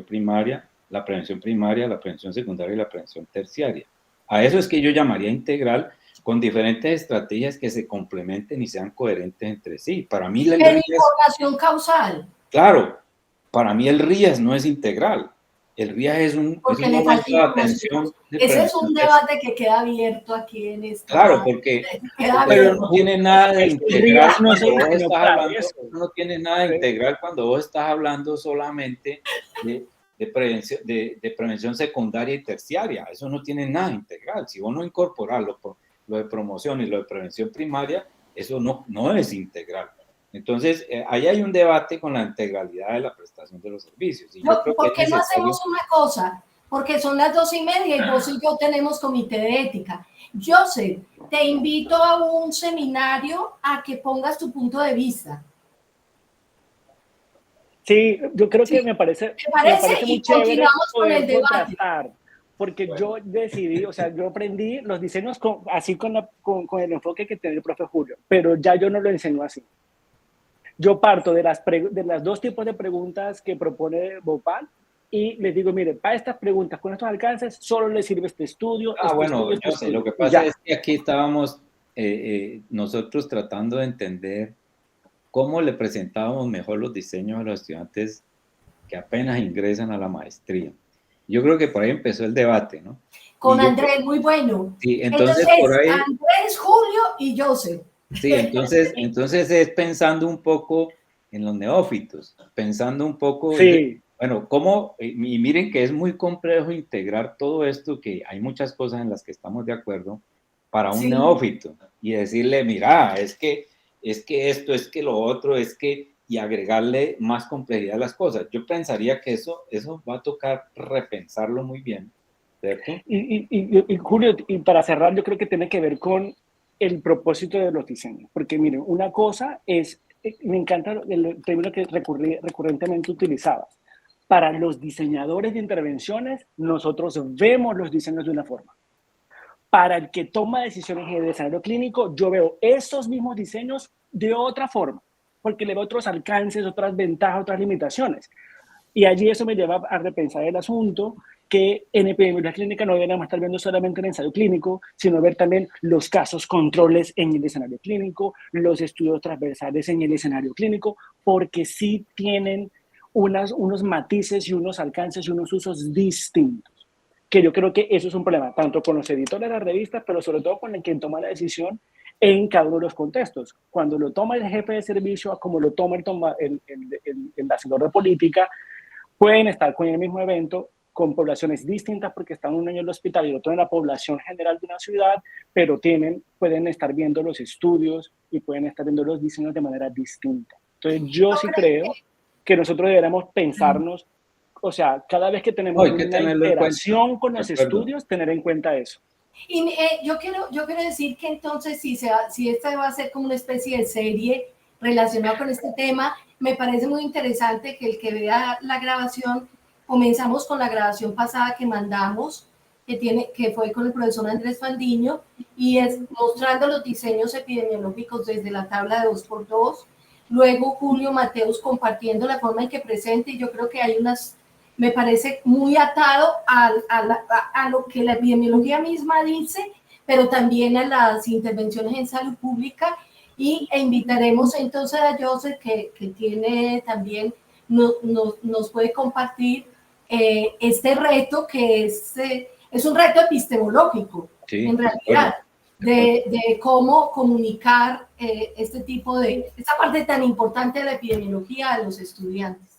primaria, la prevención secundaria y la prevención terciaria. A eso es que yo llamaría integral, con diferentes estrategias que se complementen y sean coherentes entre sí. Para mí el RIAS, información causal. Claro, para mí el RIAS no es integral. El RIAS es un momento de atención. Ese es un debate que queda abierto aquí en esta. Claro, porque pero no tiene nada de integral no tiene nada de integral cuando vos estás hablando solamente de prevención secundaria y terciaria. Eso no tiene nada integral. Si vos no incorporás lo de promoción y lo de prevención primaria, eso no es integral. Entonces, ahí hay un debate con la integralidad de la prestación de los servicios. Y ¿Por qué no hacemos una cosa? Porque son las 2:30 y vos y yo tenemos comité de ética. Joseph, te invito a un seminario a que pongas tu punto de vista. Sí, yo creo que me parece muy chévere poder contrastar, porque yo decidí, o sea, yo aprendí los diseños así con el enfoque que tiene el profe Julio, pero ya yo no lo enseño así. Yo parto de las dos tipos de preguntas que propone Bhopal y les digo, mire, para estas preguntas, con estos alcances, solo le sirve este estudio. Yo sé, lo que pasa es que aquí estábamos nosotros tratando de entender cómo le presentábamos mejor los diseños a los estudiantes que apenas ingresan a la maestría. Yo creo que por ahí empezó el debate, ¿no? Con Andrés, muy bueno. Sí, entonces por ahí... Andrés, Julio y Joseph. Sí, entonces es pensando un poco en los neófitos, pensando un poco... Sí. Bueno, y miren que es muy complejo integrar todo esto, que hay muchas cosas en las que estamos de acuerdo, para un neófito, y decirle, mira, es que esto, es que lo otro, y agregarle más complejidad a las cosas. Yo pensaría que eso va a tocar repensarlo muy bien, ¿cierto? Y Julio, y para cerrar, yo creo que tiene que ver con el propósito de los diseños, porque miren, una cosa es, me encanta el término que recurrentemente utilizabas, para los diseñadores de intervenciones, nosotros vemos los diseños de una forma. Para el que toma decisiones en el escenario clínico, yo veo esos mismos diseños de otra forma, porque le veo otros alcances, otras ventajas, otras limitaciones. Y allí eso me lleva a repensar el asunto, que en epidemiología clínica no deberíamos estar viendo solamente el ensayo clínico, sino ver también los casos controles en el escenario clínico, los estudios transversales en el escenario clínico, porque sí tienen unos matices y unos alcances y unos usos distintos. Que yo creo que eso es un problema, tanto con los editores de las revistas, pero sobre todo con el quien toma la decisión en cada uno de los contextos. Cuando lo toma el jefe de servicio, como lo toma el asesor de política, pueden estar con el mismo evento, con poblaciones distintas, porque están un año en el hospital y otro en la población general de una ciudad, pero pueden estar viendo los estudios y pueden estar viendo los diseños de manera distinta. Entonces, yo sí creo que nosotros deberíamos pensarnos, o sea, cada vez que tenemos una interacción con los estudios, tener en cuenta eso. Y yo quiero decir que entonces, si esta va a ser como una especie de serie relacionada con este tema, me parece muy interesante que el que vea la grabación, comenzamos con la grabación pasada que mandamos, que fue con el profesor Andrés Fandiño, y es mostrando los diseños epidemiológicos desde la tabla de 2x2, luego Julio Mateus compartiendo la forma en que presenta, y yo creo que hay me parece muy atado a lo que la epidemiología misma dice, pero también a las intervenciones en salud pública, e invitaremos entonces a Joseph, que tiene también, nos puede compartir este reto, que es un reto epistemológico, sí, en realidad, de cómo comunicar esta parte tan importante de la epidemiología a los estudiantes.